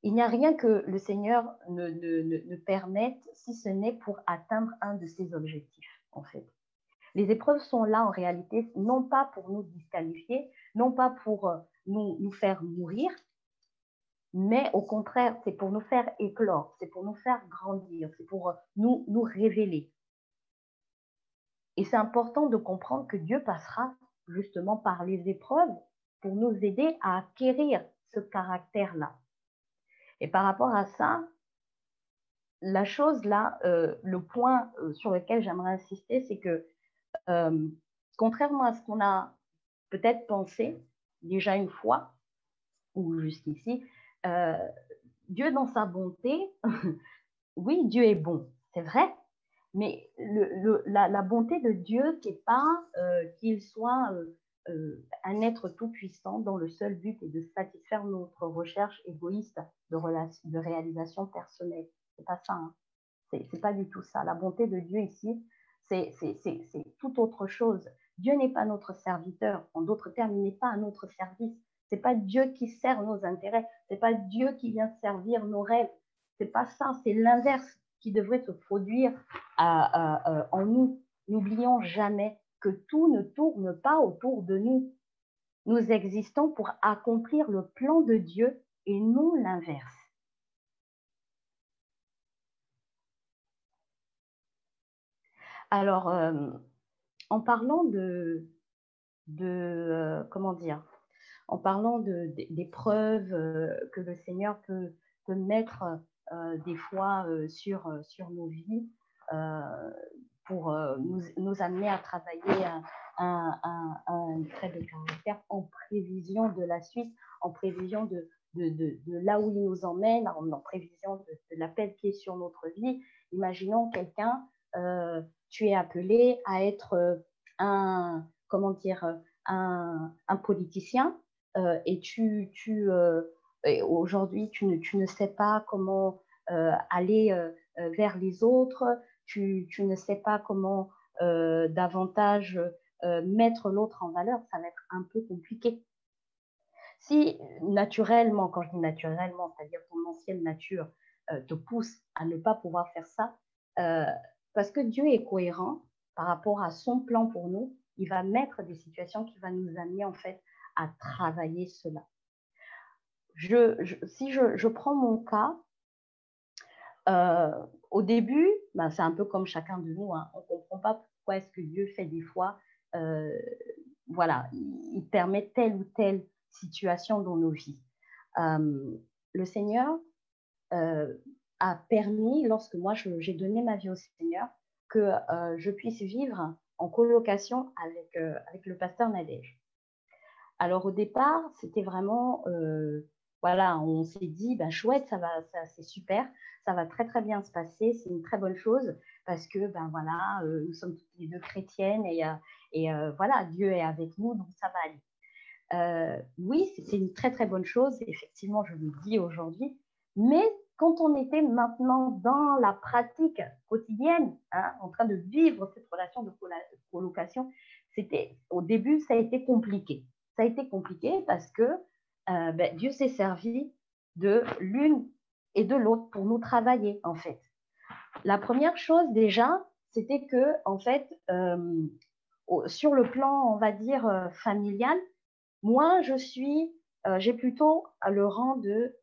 Il n'y a rien que le Seigneur ne permette, si ce n'est pour atteindre un de ses objectifs, en fait. Les épreuves sont là en réalité, non pas pour nous disqualifier, non pas pour nous faire mourir, mais au contraire, c'est pour nous faire éclore, c'est pour nous faire grandir, c'est pour nous révéler. Et c'est important de comprendre que Dieu passera justement par les épreuves pour nous aider à acquérir ce caractère-là. Et par rapport à ça, la chose là, le point sur lequel j'aimerais insister, c'est que contrairement à ce qu'on a peut-être pensé déjà une fois, ou jusqu'ici, Dieu dans sa bonté, oui, Dieu est bon, c'est vrai, mais la bonté de Dieu, c'est pas qu'il soit un être tout-puissant dont le seul but est de satisfaire notre recherche égoïste de réalisation personnelle. C'est pas ça, hein. C'est pas du tout ça. La bonté de Dieu ici, c'est tout autre chose. Dieu n'est pas notre serviteur. En d'autres termes, il n'est pas à notre service. C'est pas Dieu qui sert nos intérêts. C'est pas Dieu qui vient servir nos rêves. C'est pas ça. C'est l'inverse qui devrait se produire en nous. N'oublions jamais que tout ne tourne pas autour de nous. Nous existons pour accomplir le plan de Dieu et non l'inverse. Alors, en parlant comment dire, en parlant d'épreuves que le Seigneur peut mettre des fois sur nos vies pour nous amener à travailler un trait de caractère en prévision de la suite, en prévision de là où il nous emmène, en prévision de l'appel qui est sur notre vie. Imaginons quelqu'un, tu es appelé à être un politicien et aujourd'hui, tu ne sais pas comment aller vers les autres, tu ne sais pas comment davantage mettre l'autre en valeur, ça va être un peu compliqué. Si naturellement, quand je dis naturellement, c'est-à-dire ton ancienne nature te pousse à ne pas pouvoir faire ça, parce que Dieu est cohérent par rapport à son plan pour nous, il va mettre des situations qui vont nous amener en fait à travailler cela. Si je prends mon cas, au début, ben, c'est un peu comme chacun de nous, hein, on ne comprend pas pourquoi est-ce que Dieu fait des fois, voilà, il permet telle ou telle situation dans nos vies. Le Seigneur a permis, lorsque moi j'ai donné ma vie au Seigneur, que je puisse vivre en colocation avec le pasteur Nadège. Alors au départ, c'était vraiment, voilà, on s'est dit, ben chouette, c'est super, ça va très très bien se passer, c'est une très bonne chose parce que ben voilà, nous sommes toutes les deux chrétiennes et voilà, Dieu est avec nous, donc ça va aller. Oui, c'est une très très bonne chose, effectivement, je le dis aujourd'hui, mais quand on était maintenant dans la pratique quotidienne, hein, en train de vivre cette relation de colocation, au début, ça a été compliqué. Ça a été compliqué parce que Dieu s'est servi de l'une et de l'autre pour nous travailler, en fait. La première chose, déjà, c'était que, en fait, sur le plan, on va dire, familial, moi, j'ai plutôt le rang de,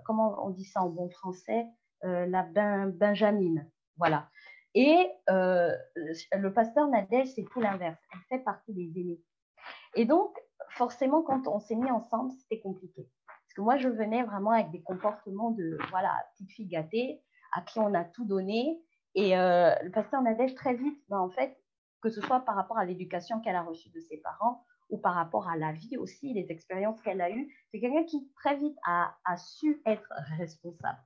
comment on dit ça en bon français, la Benjamine. Voilà. Et le pasteur Nadège, c'est tout l'inverse. Elle fait partie des aînés. Et donc, forcément, quand on s'est mis ensemble, c'était compliqué. Parce que moi, je venais vraiment avec des comportements de, voilà, petite fille gâtée, à qui on a tout donné. Et le pasteur Nadège, très vite, ben, en fait, que ce soit par rapport à l'éducation qu'elle a reçue de ses parents ou par rapport à la vie aussi, les expériences qu'elle a eues, c'est quelqu'un qui, très vite, a su être responsable.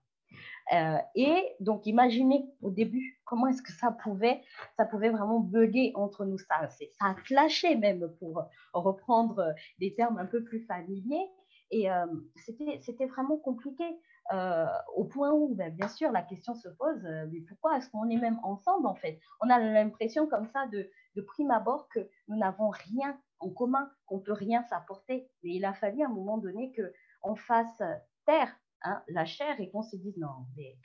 Et donc, imaginez au début comment est-ce que ça pouvait vraiment bugger entre nous. Ça a clashé même, pour reprendre des termes un peu plus familiers. Et c'était vraiment compliqué, au point où, ben, bien sûr, la question se pose, mais pourquoi est-ce qu'on est même ensemble, en fait? On a l'impression comme ça de prime abord que nous n'avons rien en commun, qu'on ne peut rien s'apporter. Mais il a fallu à un moment donné qu'on fasse taire, hein, la chair, et qu'on se dise non, mais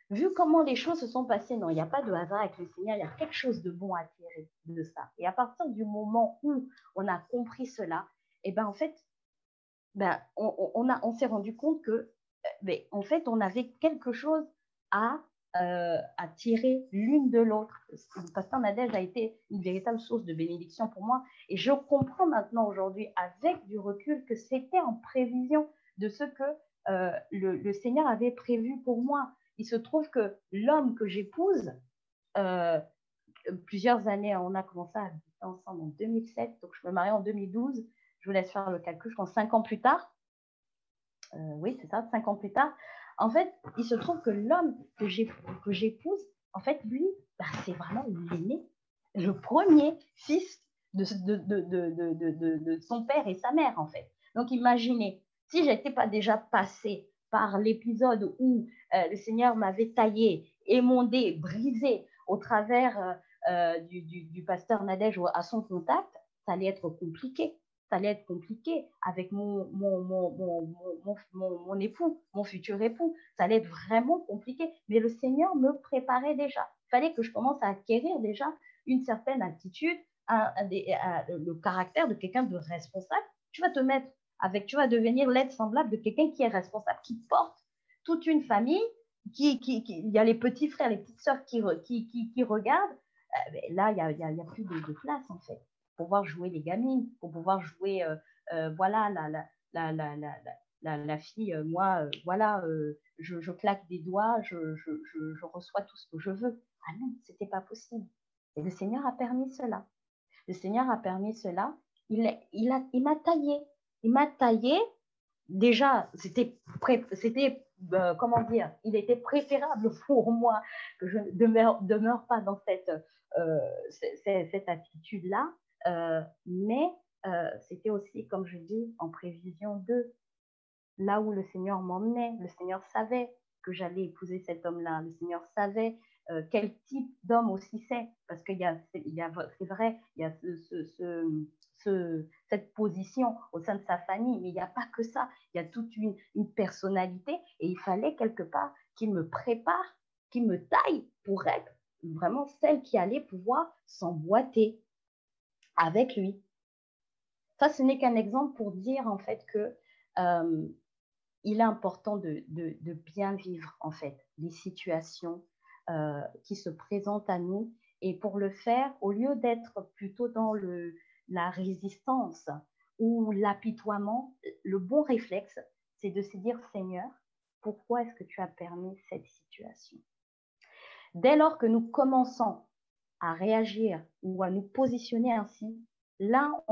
vu comment les choses se sont passées, non, il n'y a pas de hasard avec le Seigneur, il y a quelque chose de bon à tirer de ça. Et à partir du moment où on a compris cela, et ben en fait, ben, on s'est rendu compte que, ben, en fait, on avait quelque chose à tirer l'une de l'autre. Le pasteur Nadège a été une véritable source de bénédiction pour moi, et je comprends maintenant aujourd'hui, avec du recul, que c'était en prévision de ce que le Seigneur avait prévu pour moi. Il se trouve que l'homme que j'épouse, plusieurs années, on a commencé à habiter ensemble en 2007, donc je me marie en 2012, je vous laisse faire le calcul, je pense 5 ans plus tard, oui c'est ça, 5 ans plus tard, en fait, il se trouve que l'homme que j'épouse, en fait, lui, bah, c'est vraiment l'aîné, le premier fils de son père et sa mère, en fait. Donc imaginez, si je n'étais pas déjà passée par l'épisode où le Seigneur m'avait taillé, émondé, brisé au travers du pasteur Nadège à son contact, ça allait être compliqué. Ça allait être compliqué avec mon époux, mon futur époux. Ça allait être vraiment compliqué. Mais le Seigneur me préparait déjà. Il fallait que je commence à acquérir déjà une certaine attitude, le caractère de quelqu'un de responsable. Tu vas devenir l'aide semblable de quelqu'un qui est responsable, qui porte toute une famille, il y a les petits frères, les petites sœurs qui regardent. Là, il n'y a plus de place, en fait, pour pouvoir jouer les gamines, pour pouvoir jouer, voilà, la fille, moi, voilà, je claque des doigts, je reçois tout ce que je veux. Ah non, ce n'était pas possible. Et le Seigneur a permis cela. Le Seigneur a permis cela. Il m'a taillé. Il m'a taillé. Déjà, comment dire, il était préférable pour moi que je ne demeure pas dans cette attitude-là, mais c'était aussi, comme je dis, en prévision de là où le Seigneur m'emmenait. Le Seigneur savait que j'allais épouser cet homme-là. Le Seigneur savait quel type d'homme aussi c'est, parce qu'il c'est vrai, il y a cette position au sein de sa famille, mais il n'y a pas que ça, il y a toute une personnalité, et il fallait quelque part qu'il me prépare, qu'il me taille pour être vraiment celle qui allait pouvoir s'emboîter avec lui. Ça, ce n'est qu'un exemple pour dire en fait que il est important de bien vivre en fait les situations qui se présentent à nous, et pour le faire, au lieu d'être plutôt dans la résistance ou l'apitoiement, le bon réflexe, c'est de se dire: Seigneur, pourquoi est-ce que tu as permis cette situation? Dès lors que nous commençons à réagir ou à nous positionner ainsi, là,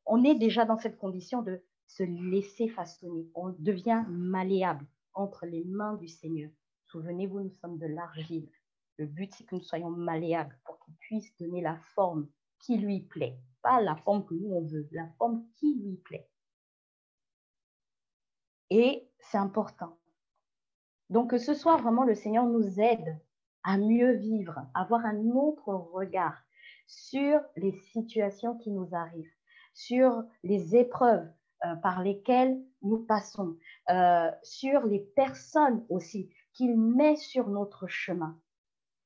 on est déjà dans cette condition de se laisser façonner. On devient malléable entre les mains du Seigneur. Souvenez-vous, nous sommes de l'argile. Le but, c'est que nous soyons malléables pour qu'il puisse donner la forme qui lui plaît. Pas la forme que nous, on veut, la forme qui lui plaît. Et c'est important. Donc, que ce soit vraiment le Seigneur nous aide à mieux vivre, à avoir un autre regard sur les situations qui nous arrivent, sur les épreuves par lesquelles nous passons, sur les personnes aussi qu'il met sur notre chemin.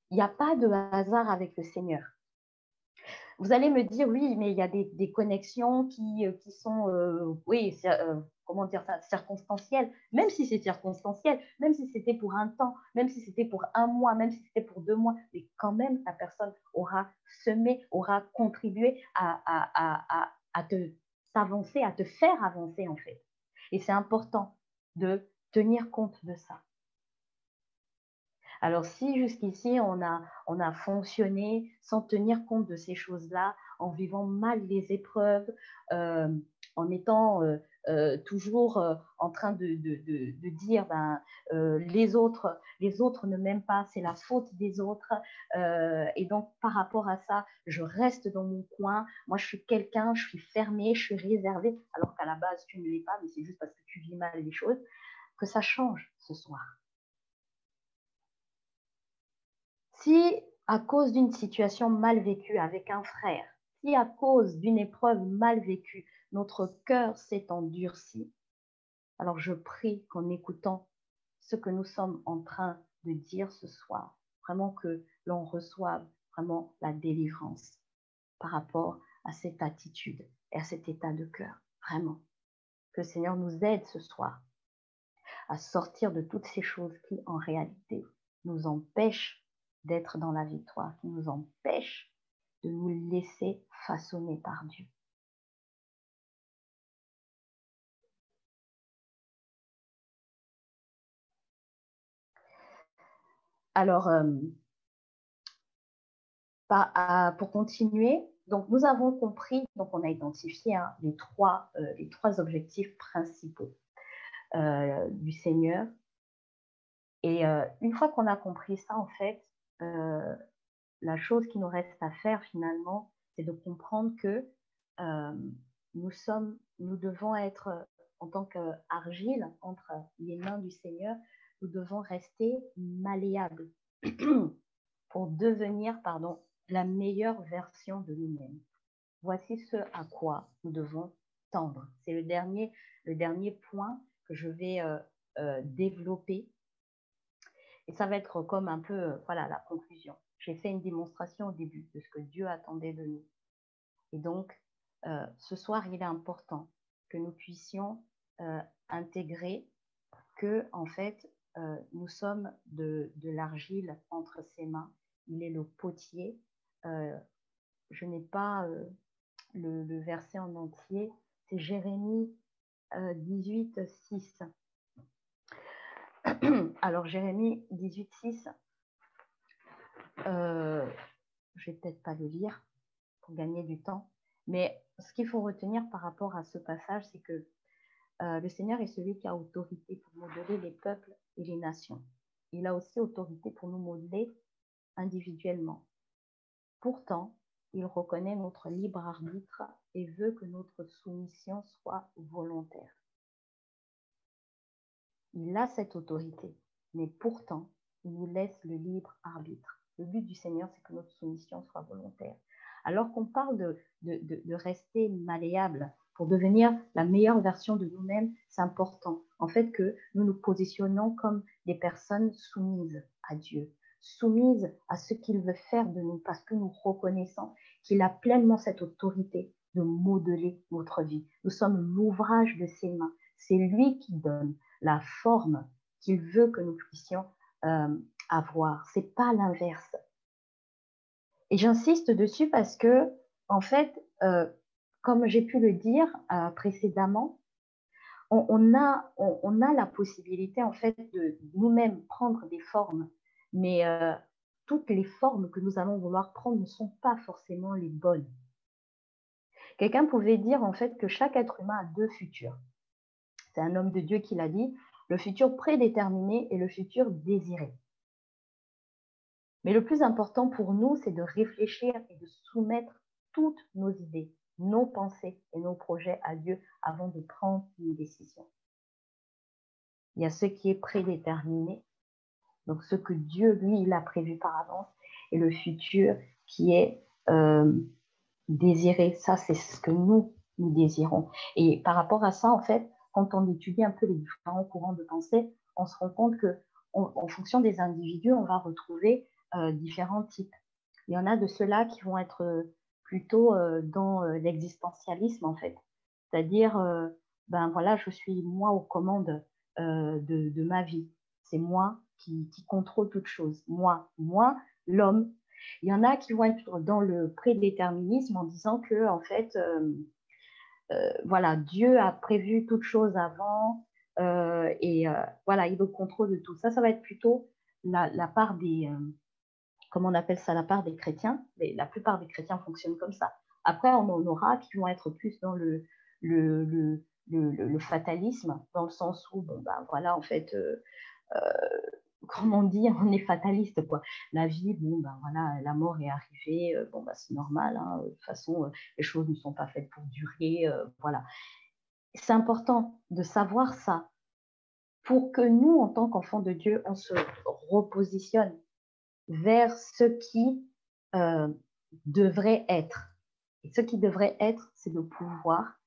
Il n'y a pas de hasard avec le Seigneur. Vous allez me dire, oui, mais il y a des connexions qui sont, oui, comment dire ça, circonstancielles. Même si c'est circonstanciel, même si c'était pour un temps, même si c'était pour un mois, même si c'était pour 2 mois, mais quand même, la personne aura semé, aura contribué à t'avancer, à te faire avancer, en fait. Et c'est important de tenir compte de ça. Alors si jusqu'ici, on a fonctionné sans tenir compte de ces choses-là, en vivant mal les épreuves, en étant toujours en train de dire les autres ne m'aiment pas, c'est la faute des autres, et donc par rapport à ça, je reste dans mon coin, moi je suis quelqu'un, je suis fermée, je suis réservée, alors qu'à la base tu ne l'es pas, mais c'est juste parce que tu vis mal les choses, que ça change ce soir. Si à cause d'une situation mal vécue avec un frère, si à cause d'une épreuve mal vécue, notre cœur s'est endurci, alors je prie qu'en écoutant ce que nous sommes en train de dire ce soir, vraiment que l'on reçoive vraiment la délivrance par rapport à cette attitude et à cet état de cœur. Vraiment. Que le Seigneur nous aide ce soir à sortir de toutes ces choses qui, en réalité, nous empêchent d'être dans la victoire, qui nous empêchent de nous laisser façonner par Dieu. Alors, pour continuer, donc nous avons compris, donc on a identifié les trois objectifs principaux du Seigneur. Et une fois qu'on a compris ça, en fait, la chose qui nous reste à faire finalement, c'est de comprendre que nous devons être, en tant qu'argile entre les mains du Seigneur, nous devons rester malléables pour devenir, la meilleure version de nous-mêmes. Voici ce à quoi nous devons tendre. C'est le dernier point que je vais développer. Et ça va être comme un peu, la conclusion. J'ai fait une démonstration au début de ce que Dieu attendait de nous. Et donc, ce soir, il est important que nous puissions intégrer que, en fait, nous sommes de l'argile entre ses mains. Il est le potier. Je n'ai pas le verset en entier. C'est Jérémie 18, 6. Alors, Jérémie 18, 6, je vais peut-être pas le lire pour gagner du temps. Mais ce qu'il faut retenir par rapport à ce passage, c'est que le Seigneur est celui qui a autorité pour modeler les peuples et les nations. Il a aussi autorité pour nous modeler individuellement. Pourtant, il reconnaît notre libre arbitre et veut que notre soumission soit volontaire. Il a cette autorité, mais pourtant, il nous laisse le libre arbitre. Le but du Seigneur, c'est que notre soumission soit volontaire. Alors qu'on parle de rester malléable pour devenir la meilleure version de nous-mêmes, c'est important. En fait, que nous nous positionnons comme des personnes soumises à Dieu, soumises à ce qu'il veut faire de nous, parce que nous reconnaissons qu'il a pleinement cette autorité de modeler notre vie. Nous sommes l'ouvrage de ses mains. C'est lui qui donne la forme qu'il veut que nous puissions avoir. C'est pas l'inverse. Et j'insiste dessus parce que, en fait, comme j'ai pu le dire précédemment, on a la possibilité, en fait, de nous-mêmes prendre des formes, mais toutes les formes que nous allons vouloir prendre ne sont pas forcément les bonnes. Quelqu'un pouvait dire, en fait, que chaque être humain a deux futurs. C'est un homme de Dieu qui l'a dit, le futur prédéterminé et le futur désiré. Mais le plus important pour nous, c'est de réfléchir et de soumettre toutes nos idées, nos pensées et nos projets à Dieu avant de prendre une décision. Il y a ce qui est prédéterminé, donc ce que Dieu, lui, il a prévu par avance, et le futur qui est désiré. Ça, c'est ce que nous désirons. Et par rapport à ça, en fait, quand on étudie un peu les différents courants de pensée, on se rend compte que, en fonction des individus, on va retrouver différents types. Il y en a de ceux-là qui vont être plutôt dans l'existentialisme, en fait. C'est-à-dire, ben voilà, je suis moi aux commandes de ma vie. C'est moi qui contrôle toute chose. Moi, l'homme. Il y en a qui vont être dans le prédéterminisme en disant que, en fait, voilà, Dieu a prévu toute chose avant et voilà, il est au contrôle de tout. Ça va être plutôt la part des, comment on appelle ça, la part des chrétiens. La plupart des chrétiens fonctionnent comme ça. Après, on en aura qui vont être plus dans le fatalisme, dans le sens où, bon, ben voilà, en fait, comme on dit, on est fataliste, quoi. La vie, bon, ben voilà, la mort est arrivée, bon, ben c'est normal, hein, de toute façon, les choses ne sont pas faites pour durer, voilà. C'est important de savoir ça pour que nous, en tant qu'enfants de Dieu, on se repositionne vers ce qui devrait être. Et ce qui devrait être, c'est de pouvoir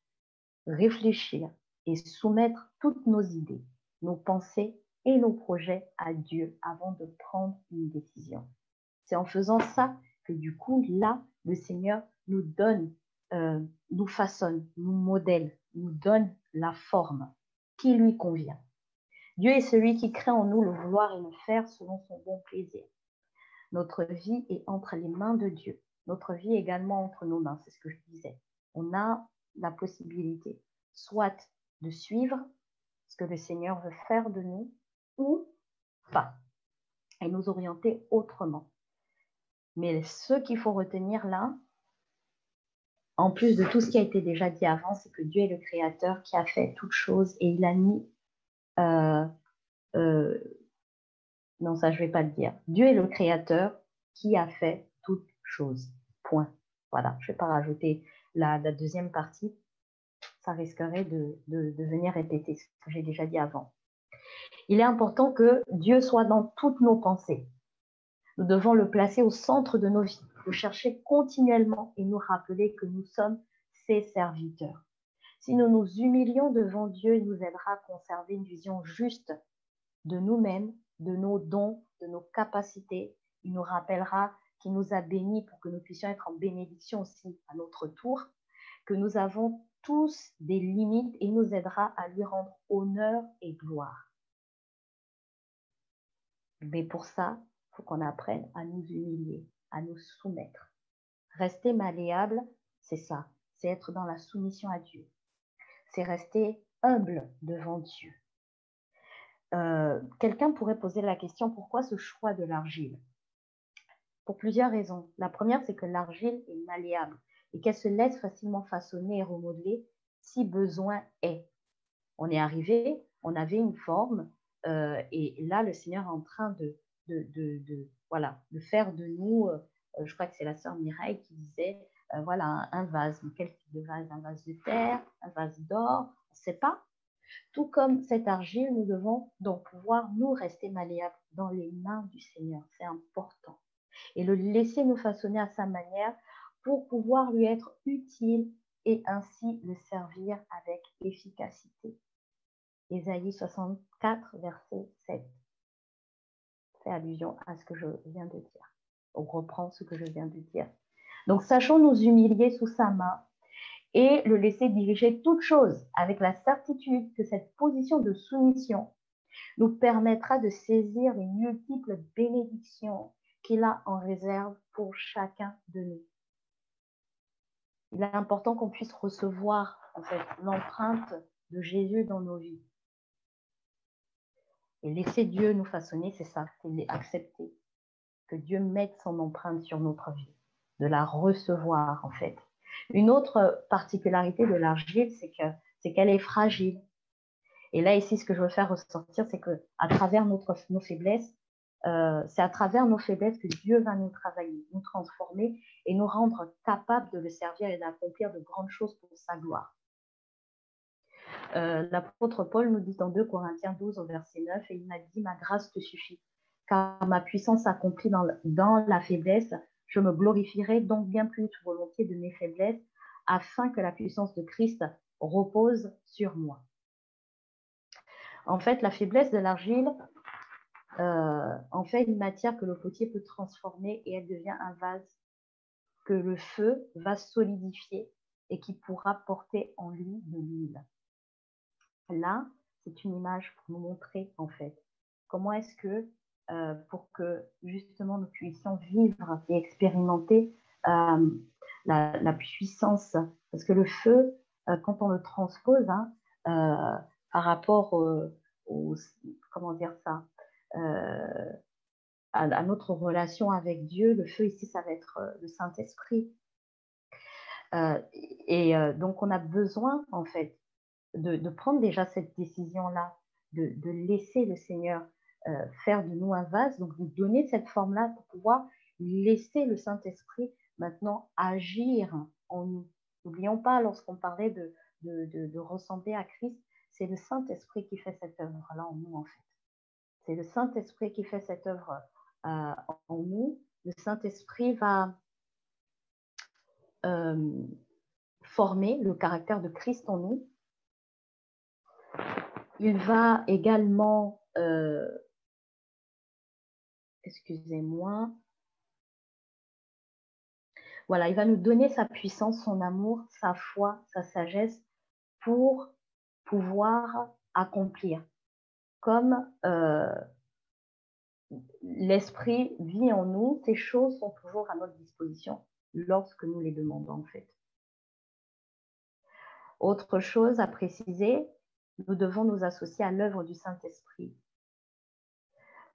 réfléchir et soumettre toutes nos idées, nos pensées et nos projets à Dieu avant de prendre une décision. C'est en faisant ça que du coup, là, le Seigneur nous donne, nous façonne, nous modèle, nous donne la forme qui lui convient. Dieu est celui qui crée en nous le vouloir et le faire selon son bon plaisir. Notre vie est entre les mains de Dieu. Notre vie est également entre nos mains, c'est ce que je disais. On a la possibilité soit de suivre ce que le Seigneur veut faire de nous ou pas, et nous orienter autrement. Mais ce qu'il faut retenir là, en plus de tout ce qui a été déjà dit avant, c'est que Dieu est le Créateur qui a fait toutes choses et il a mis... non, ça, je ne vais pas le dire. Dieu est le Créateur qui a fait toutes choses. Point. Voilà, je ne vais pas rajouter la deuxième partie. Ça risquerait de venir répéter ce que j'ai déjà dit avant. Il est important que Dieu soit dans toutes nos pensées. Nous devons le placer au centre de nos vies, le chercher continuellement et nous rappeler que nous sommes ses serviteurs. Si nous nous humilions devant Dieu, il nous aidera à conserver une vision juste de nous-mêmes, de nos dons, de nos capacités. Il nous rappellera qu'il nous a bénis pour que nous puissions être en bénédiction aussi à notre tour, que nous avons tous des limites et il nous aidera à lui rendre honneur et gloire. Mais pour ça, il faut qu'on apprenne à nous humilier, à nous soumettre. Rester malléable, c'est ça, c'est être dans la soumission à Dieu. C'est rester humble devant Dieu. Quelqu'un pourrait poser la question, pourquoi ce choix de l'argile? Pour plusieurs raisons. La première, c'est que l'argile est malléable. et qu'elle se laisse facilement façonner et remodeler si besoin est. On est arrivé, on avait une forme, et là, le Seigneur est en train voilà, de faire de nous, je crois que c'est la sœur Mireille qui disait, voilà, un vase. Mais quel type de vase? Un vase de terre, un vase d'or, on ne sait pas. Tout comme cette argile, nous devons donc pouvoir nous rester malléables dans les mains du Seigneur. C'est important. Et le laisser nous façonner à sa manière pour pouvoir lui être utile et ainsi le servir avec efficacité. Ésaïe 64, verset 7 fait allusion à ce que je viens de dire. On reprend ce que je viens de dire. Donc, sachons nous humilier sous sa main et le laisser diriger toute chose avec la certitude que cette position de soumission nous permettra de saisir les multiples bénédictions qu'il a en réserve pour chacun de nous. Il est important qu'on puisse recevoir en fait l'empreinte de Jésus dans nos vies. Et laisser Dieu nous façonner, c'est ça, c'est accepter que Dieu mette son empreinte sur notre vie, de la recevoir en fait. Une autre particularité de l'argile, c'est qu'elle est fragile. Et là, ici, ce que je veux faire ressortir, c'est qu'à travers nos faiblesses, c'est à travers nos faiblesses que Dieu va nous travailler, nous transformer et nous rendre capables de le servir et d'accomplir de grandes choses pour sa gloire. L'apôtre Paul nous dit dans 2 Corinthiens 12 au verset 9, et il m'a dit, ma grâce te suffit, car ma puissance s'accomplit dans la faiblesse. Je me glorifierai donc bien plus volontiers de mes faiblesses, afin que la puissance de Christ repose sur moi. En fait, la faiblesse de l'argile en fait une matière que le potier peut transformer et elle devient un vase que le feu va solidifier et qui pourra porter en lui de l'huile. Là, c'est une image pour nous montrer en fait comment est-ce que pour que justement nous puissions vivre et expérimenter la puissance, parce que le feu, quand on le transpose par rapport au comment dire ça, à notre relation avec Dieu, le feu ici, ça va être le Saint-Esprit. Donc, on a besoin, en fait, de prendre déjà cette décision-là, de laisser le Seigneur faire de nous un vase, donc nous donner cette forme-là pour pouvoir laisser le Saint-Esprit maintenant agir en nous. N'oublions pas, lorsqu'on parlait de ressembler à Christ, c'est le Saint-Esprit qui fait cette œuvre-là en nous, en fait. C'est le Saint-Esprit qui fait cette œuvre en nous. Le Saint-Esprit va former le caractère de Christ en nous. Il va également, excusez-moi, voilà, il va nous donner sa puissance, son amour, sa foi, sa sagesse pour pouvoir accomplir. Comme l'Esprit vit en nous, ces choses sont toujours à notre disposition lorsque nous les demandons en fait. Autre chose à préciser, nous devons nous associer à l'œuvre du Saint-Esprit.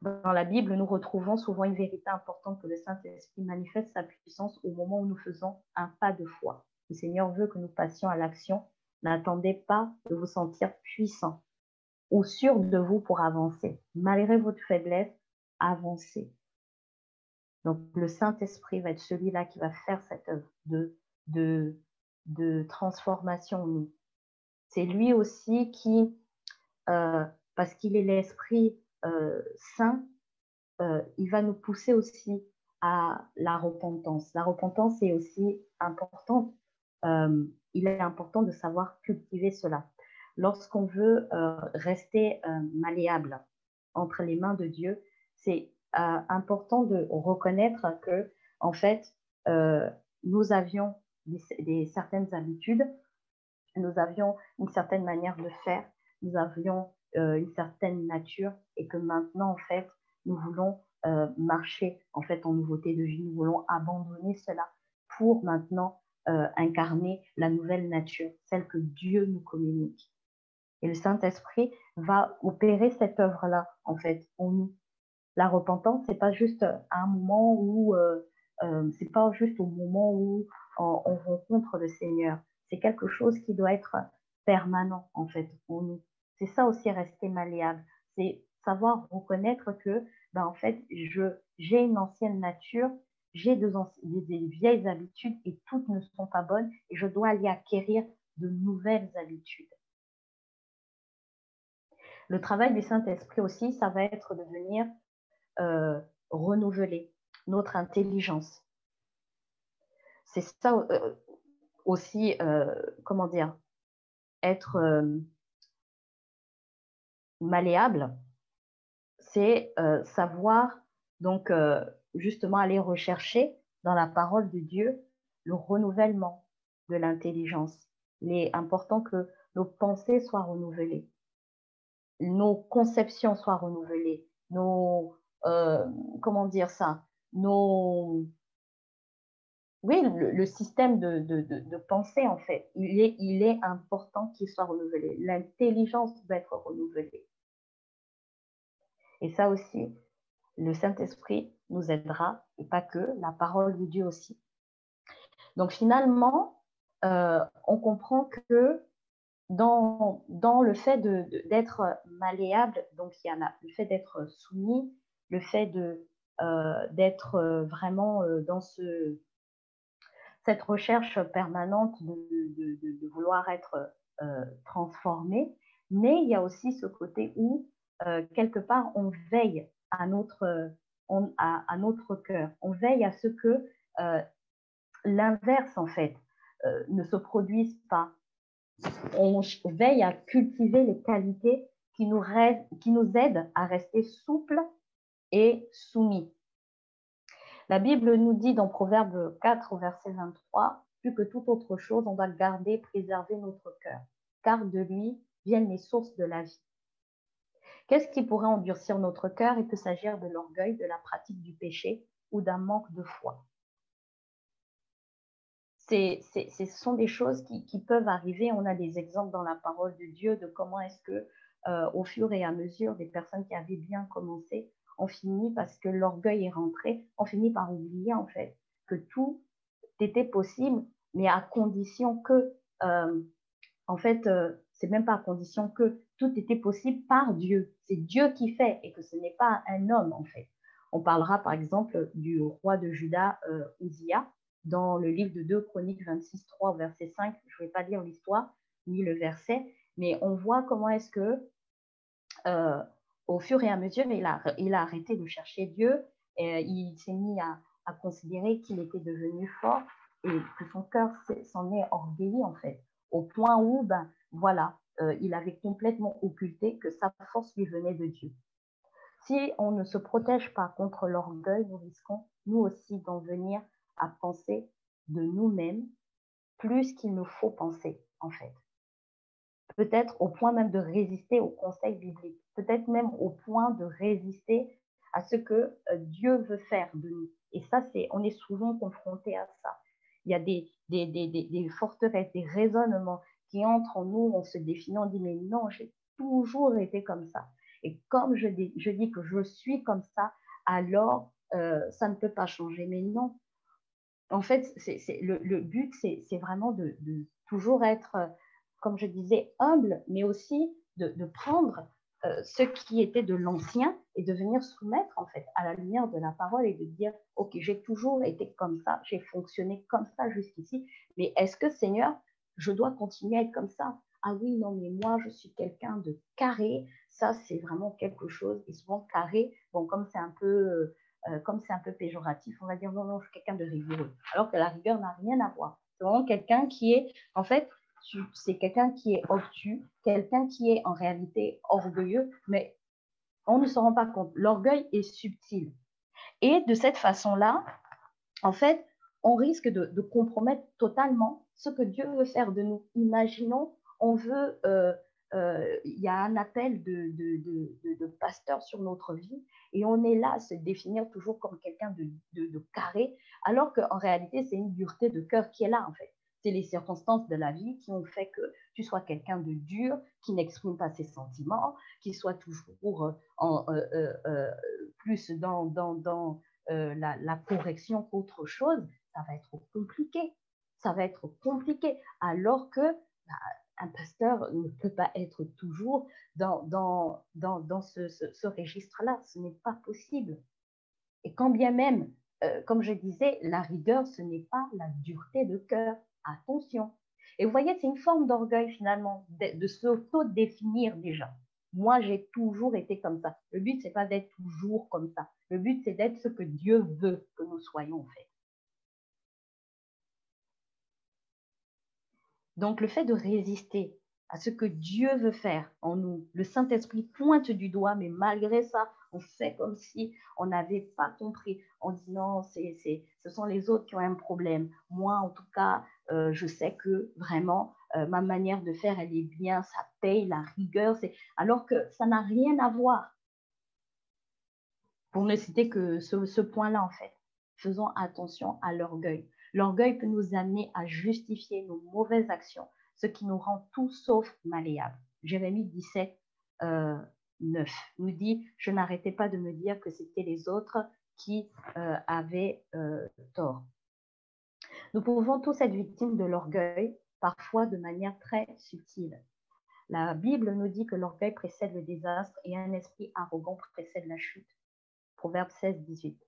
Dans la Bible, nous retrouvons souvent une vérité importante que le Saint-Esprit manifeste sa puissance au moment où nous faisons un pas de foi. Le Seigneur veut que nous passions à l'action. N'attendez pas de vous sentir puissant ou sûr de vous pour avancer. Malgré votre faiblesse, avancez. Donc, le Saint-Esprit va être celui-là qui va faire cette œuvre de transformation en nous. C'est lui aussi qui, parce qu'il est l'Esprit Saint, il va nous pousser aussi à la repentance. La repentance est aussi importante. Il est important de savoir cultiver cela. Lorsqu'on veut rester malléable entre les mains de Dieu, c'est important de reconnaître que, en fait, nous avions certaines habitudes, nous avions une certaine manière de faire, nous avions une certaine nature et que maintenant, en fait, nous voulons marcher en fait en nouveauté de vie, nous voulons abandonner cela pour maintenant incarner la nouvelle nature, celle que Dieu nous communique. Et le Saint-Esprit va opérer cette œuvre-là, en fait, en nous. La repentance, c'est pas juste à un moment où, c'est pas juste au moment où on rencontre le Seigneur. C'est quelque chose qui doit être permanent, en fait, pour nous. C'est ça aussi, rester malléable. C'est savoir reconnaître que, en fait, j'ai une ancienne nature, j'ai des vieilles habitudes et toutes ne sont pas bonnes et je dois aller acquérir de nouvelles habitudes. Le travail du Saint-Esprit aussi, ça va être de venir renouveler notre intelligence. C'est ça aussi, comment dire, être malléable, c'est savoir donc justement aller rechercher dans la parole de Dieu le renouvellement de l'intelligence. Il est important que nos pensées soient renouvelées, nos conceptions soient renouvelées, comment dire ça, oui, le système de pensée, en fait, il est important qu'il soit renouvelé. L'intelligence doit être renouvelée. Et ça aussi, le Saint-Esprit nous aidera, et pas que, la parole de Dieu aussi. Donc finalement, on comprend que dans le fait d'être malléable, donc il y a le fait d'être soumis, le fait d'être vraiment dans cette recherche permanente de vouloir être transformé, mais il y a aussi ce côté où, quelque part, on veille à notre cœur, on veille à ce que l'inverse, en fait, ne se produise pas. On veille à cultiver les qualités qui nous aident à rester souples et soumis. La Bible nous dit dans Proverbe 4, au verset 23, « Plus que toute autre chose, on doit garder, préserver notre cœur, car de lui viennent les sources de la vie. » Qu'est-ce qui pourrait endurcir notre cœur? Il peut s'agir de l'orgueil, de la pratique du péché ou d'un manque de foi. Ce sont des choses qui peuvent arriver. On a des exemples dans la parole de Dieu de comment est-ce que, au fur et à mesure, des personnes qui avaient bien commencé ont fini, parce que l'orgueil est rentré, ont fini par oublier en fait que tout était possible, mais à condition que, en fait, c'est même pas à condition que, tout était possible par Dieu. C'est Dieu qui fait et que ce n'est pas un homme en fait. On parlera par exemple du roi de Juda, Uzziya, dans le livre de 2 Chroniques 26, 3, verset 5. Je ne vais pas lire l'histoire ni le verset, mais on voit comment est-ce que, au fur et à mesure, il a arrêté de chercher Dieu, et il s'est mis à considérer qu'il était devenu fort et que son cœur s'en est orgueilli en fait, au point où, voilà, il avait complètement occulté que sa force lui venait de Dieu. Si on ne se protège pas contre l'orgueil, nous risquons, nous aussi, d'en venir à penser de nous-mêmes plus qu'il nous faut penser, en fait. Peut-être au point même de résister aux conseils bibliques, peut-être même au point de résister à ce que Dieu veut faire de nous. Et ça, on est souvent confronté à ça. Il y a des forteresses, des raisonnements qui entrent en nous, on se définit, on dit mais non, j'ai toujours été comme ça. Et comme je dis que je suis comme ça, alors ça ne peut pas changer. Mais non. En fait, le but, c'est vraiment de toujours être, comme je disais, humble, mais aussi de prendre ce qui était de l'ancien et de venir soumettre, en fait, à la lumière de la parole et de dire, OK, j'ai toujours été comme ça, j'ai fonctionné comme ça jusqu'ici, mais est-ce que, Seigneur, je dois continuer à être comme ça? Ah oui, non, mais moi, je suis quelqu'un de carré, ça, c'est vraiment quelque chose, et souvent carré, bon, comme c'est un peu péjoratif, on va dire non, je suis quelqu'un de rigoureux. Alors que la rigueur n'a rien à voir. C'est vraiment quelqu'un qui est, en fait, c'est quelqu'un qui est obtus, quelqu'un qui est en réalité orgueilleux, mais on ne se rend pas compte. L'orgueil est subtil. Et de cette façon-là, en fait, on risque de compromettre totalement ce que Dieu veut faire de nous. Imaginons, on veut, il y a un appel de pasteur sur notre vie et on est là à se définir toujours comme quelqu'un de carré, alors qu'en réalité, c'est une dureté de cœur qui est là, en fait. C'est les circonstances de la vie qui ont fait que tu sois quelqu'un de dur, qui n'exprime pas ses sentiments, qui soit toujours plus dans la correction qu'autre chose. Ça va être compliqué. ça va être compliqué. Alors que un pasteur ne peut pas être toujours dans ce registre-là. Ce n'est pas possible. Et quand bien même, comme je disais, la rigueur, ce n'est pas la dureté de cœur. Attention. Et vous voyez, c'est une forme d'orgueil finalement, de s'auto-définir déjà. Moi, j'ai toujours été comme ça. Le but, c'est pas d'être toujours comme ça. Le but, c'est d'être ce que Dieu veut que nous soyons, en fait. Donc, le fait de résister à ce que Dieu veut faire en nous, le Saint-Esprit pointe du doigt, mais malgré ça, on fait comme si on n'avait pas compris. On dit non, ce sont les autres qui ont un problème. Moi, en tout cas, je sais que vraiment, ma manière de faire, elle est bien, ça paye, la rigueur, alors que ça n'a rien à voir. Pour ne citer que ce point-là, en fait. Faisons attention à l'orgueil. L'orgueil peut nous amener à justifier nos mauvaises actions, ce qui nous rend tout sauf malléables. Jérémie 17, 9 nous dit « Je n'arrêtais pas de me dire que c'était les autres qui avaient tort. » Nous pouvons tous être victimes de l'orgueil, parfois de manière très subtile. La Bible nous dit que l'orgueil précède le désastre et un esprit arrogant précède la chute. Proverbe 16, 18.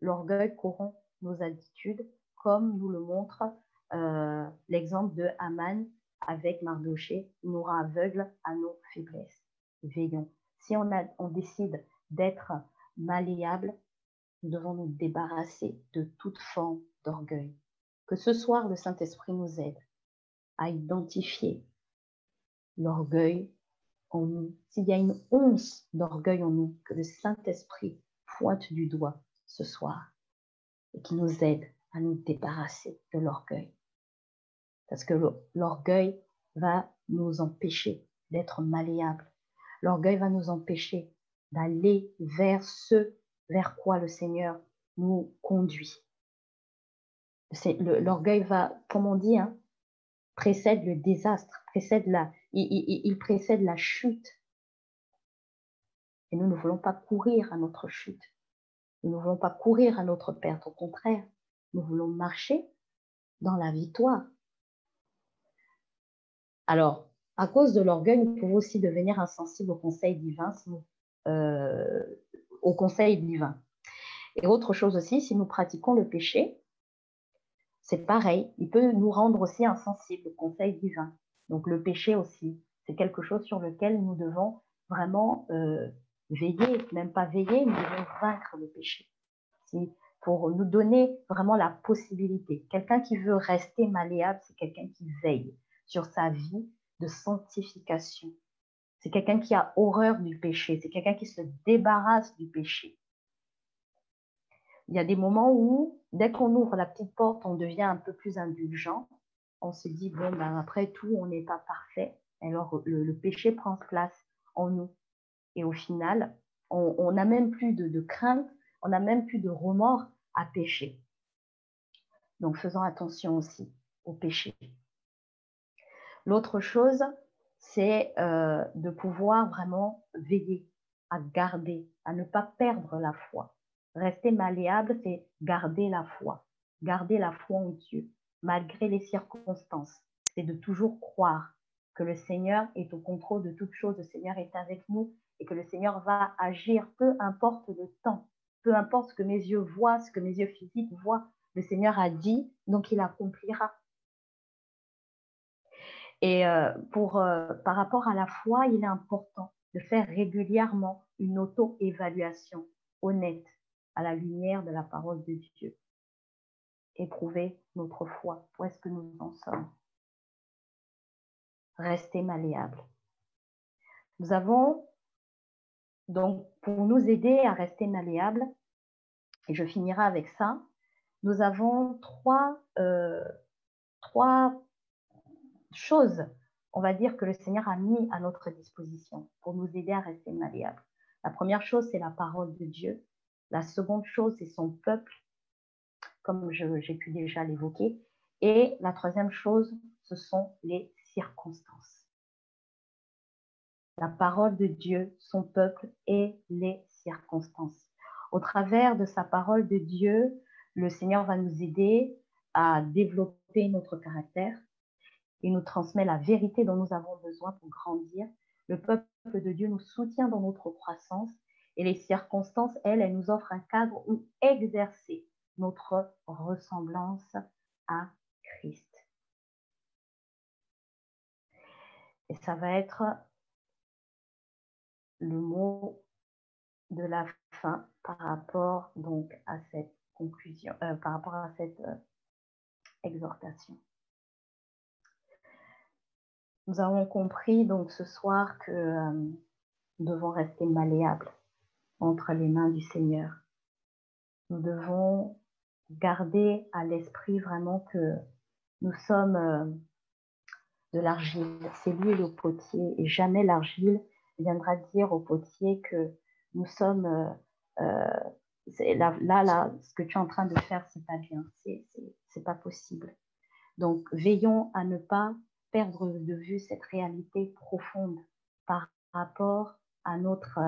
L'orgueil corrompt nos attitudes, comme nous le montre l'exemple de Haman avec Mardoché, nous rend aveugles à nos faiblesses. Veillons. Si on décide d'être malléable, nous devons nous débarrasser de toute forme d'orgueil. Que ce soir, le Saint-Esprit nous aide à identifier l'orgueil en nous. S'il y a une once d'orgueil en nous, que le Saint-Esprit pointe du doigt ce soir et qui nous aide à nous débarrasser de l'orgueil. Parce que l'orgueil va nous empêcher d'être malléables. L'orgueil va nous empêcher d'aller vers ce vers quoi le Seigneur nous conduit. L'orgueil va, comme on dit, précède le désastre, il précède la chute. Et nous ne voulons pas courir à notre chute. Nous ne voulons pas courir à notre perte. Au contraire, nous voulons marcher dans la victoire. Alors, à cause de l'orgueil, nous pouvons aussi devenir insensibles au conseil divin, au conseil divin. Et autre chose aussi, si nous pratiquons le péché, c'est pareil, il peut nous rendre aussi insensibles au conseil divin. Donc le péché aussi, c'est quelque chose sur lequel nous devons vraiment veiller, même pas veiller, nous devons vaincre le péché. Pour nous donner vraiment la possibilité. Quelqu'un qui veut rester malléable, c'est quelqu'un qui veille sur sa vie de sanctification. C'est quelqu'un qui a horreur du péché, c'est quelqu'un qui se débarrasse du péché. Il y a des moments où, dès qu'on ouvre la petite porte, on devient un peu plus indulgent. On se dit, bon, ben, après tout, on n'est pas parfait. Alors, le péché prend place en nous. Et au final, on n'a même plus de crainte, on n'a même plus de remords à pécher. Donc, faisons attention aussi au péché. L'autre chose, c'est de pouvoir vraiment veiller, à garder, à ne pas perdre la foi. Rester malléable, c'est garder la foi en Dieu, malgré les circonstances. C'est de toujours croire que le Seigneur est au contrôle de toutes choses, le Seigneur est avec nous et que le Seigneur va agir, peu importe le temps, peu importe ce que mes yeux voient, ce que mes yeux physiques voient. Le Seigneur a dit, donc il accomplira. Et par rapport à la foi, il est important de faire régulièrement une auto-évaluation honnête à la lumière de la parole de Dieu. Éprouver notre foi. Où est-ce que nous en sommes? Rester malléable. Nous avons, donc, pour nous aider à rester malléable, et je finirai avec ça, nous avons trois choses, on va dire, que le Seigneur a mis à notre disposition pour nous aider à rester malléables. La première chose, c'est la parole de Dieu. La seconde chose, c'est son peuple, comme j'ai pu déjà l'évoquer. Et la troisième chose, ce sont les circonstances. La parole de Dieu, son peuple et les circonstances. Au travers de sa parole de Dieu, le Seigneur va nous aider à développer notre caractère. Il nous transmet la vérité dont nous avons besoin pour grandir. Le peuple de Dieu nous soutient dans notre croissance et les circonstances, elles nous offrent un cadre où exercer notre ressemblance à Christ. Et ça va être le mot de la fin par rapport donc à cette conclusion, par rapport à cette exhortation. Nous avons compris donc ce soir que nous devons rester malléables entre les mains du Seigneur. Nous devons garder à l'esprit vraiment que nous sommes de l'argile. C'est lui le potier et jamais l'argile viendra dire au potier que nous sommes là, ce que tu es en train de faire, c'est pas bien, c'est pas possible. Donc, veillons à ne pas perdre de vue cette réalité profonde par rapport à notre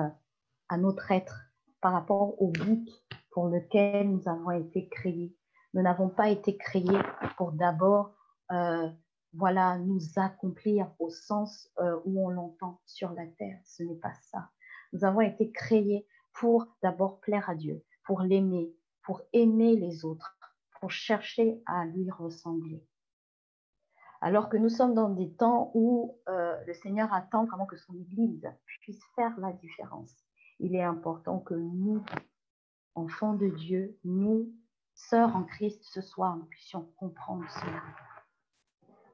être, par rapport au but pour lequel nous avons été créés. Nous n'avons pas été créés pour d'abord nous accomplir au sens où on l'entend sur la terre. Ce n'est pas ça. Nous avons été créés pour d'abord plaire à Dieu, pour l'aimer, pour aimer les autres, pour chercher à lui ressembler. Alors que nous sommes dans des temps où le Seigneur attend vraiment que son Église puisse faire la différence. Il est important que nous, enfants de Dieu, nous, sœurs en Christ, ce soir, nous puissions comprendre cela.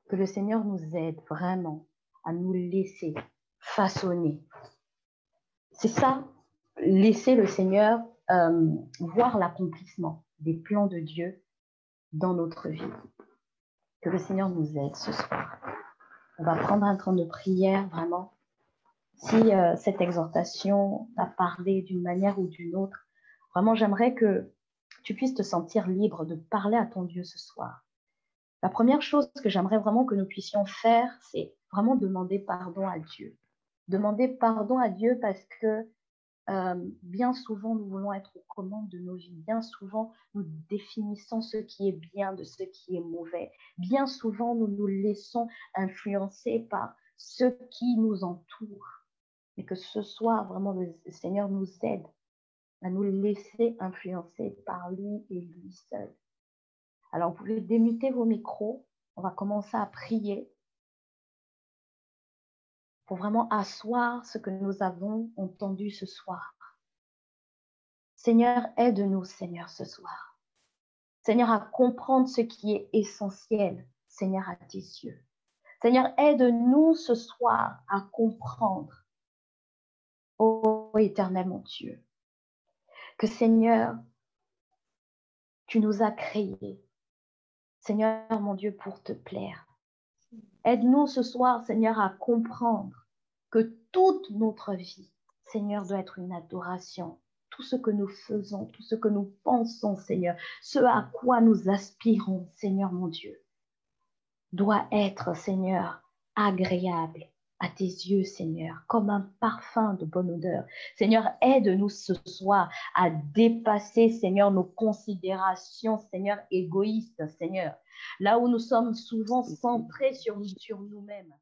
Que le Seigneur nous aide vraiment à nous laisser façonner. C'est ça, laisser le Seigneur voir l'accomplissement des plans de Dieu dans notre vie. Que le Seigneur nous aide ce soir. On va prendre un temps de prière, vraiment. Si cette exhortation t'a parlé d'une manière ou d'une autre, vraiment, j'aimerais que tu puisses te sentir libre de parler à ton Dieu ce soir. La première chose que j'aimerais vraiment que nous puissions faire, c'est vraiment demander pardon à Dieu. Demander pardon à Dieu parce que bien souvent, nous voulons être aux commandes de nos vies. Bien souvent, nous définissons ce qui est bien de ce qui est mauvais. Bien souvent, nous nous laissons influencer par ceux qui nous entourent. Et que ce soir, vraiment, le Seigneur nous aide à nous laisser influencer par lui et lui seul. Alors, vous pouvez démuter vos micros. On va commencer à prier pour vraiment asseoir ce que nous avons entendu ce soir. Seigneur, aide-nous, Seigneur, ce soir. Seigneur, à comprendre ce qui est essentiel, Seigneur, à tes yeux. Seigneur, aide-nous ce soir à comprendre, ô éternel mon Dieu, que Seigneur, tu nous as créés, Seigneur mon Dieu, pour te plaire. Aide-nous ce soir, Seigneur, à comprendre que toute notre vie, Seigneur, doit être une adoration. Tout ce que nous faisons, tout ce que nous pensons, Seigneur, ce à quoi nous aspirons, Seigneur mon Dieu, doit être, Seigneur, agréable à tes yeux, Seigneur, comme un parfum de bonne odeur. Seigneur, aide-nous ce soir à dépasser, Seigneur, nos considérations, Seigneur, égoïstes, Seigneur. Là où nous sommes souvent centrés sur nous-mêmes.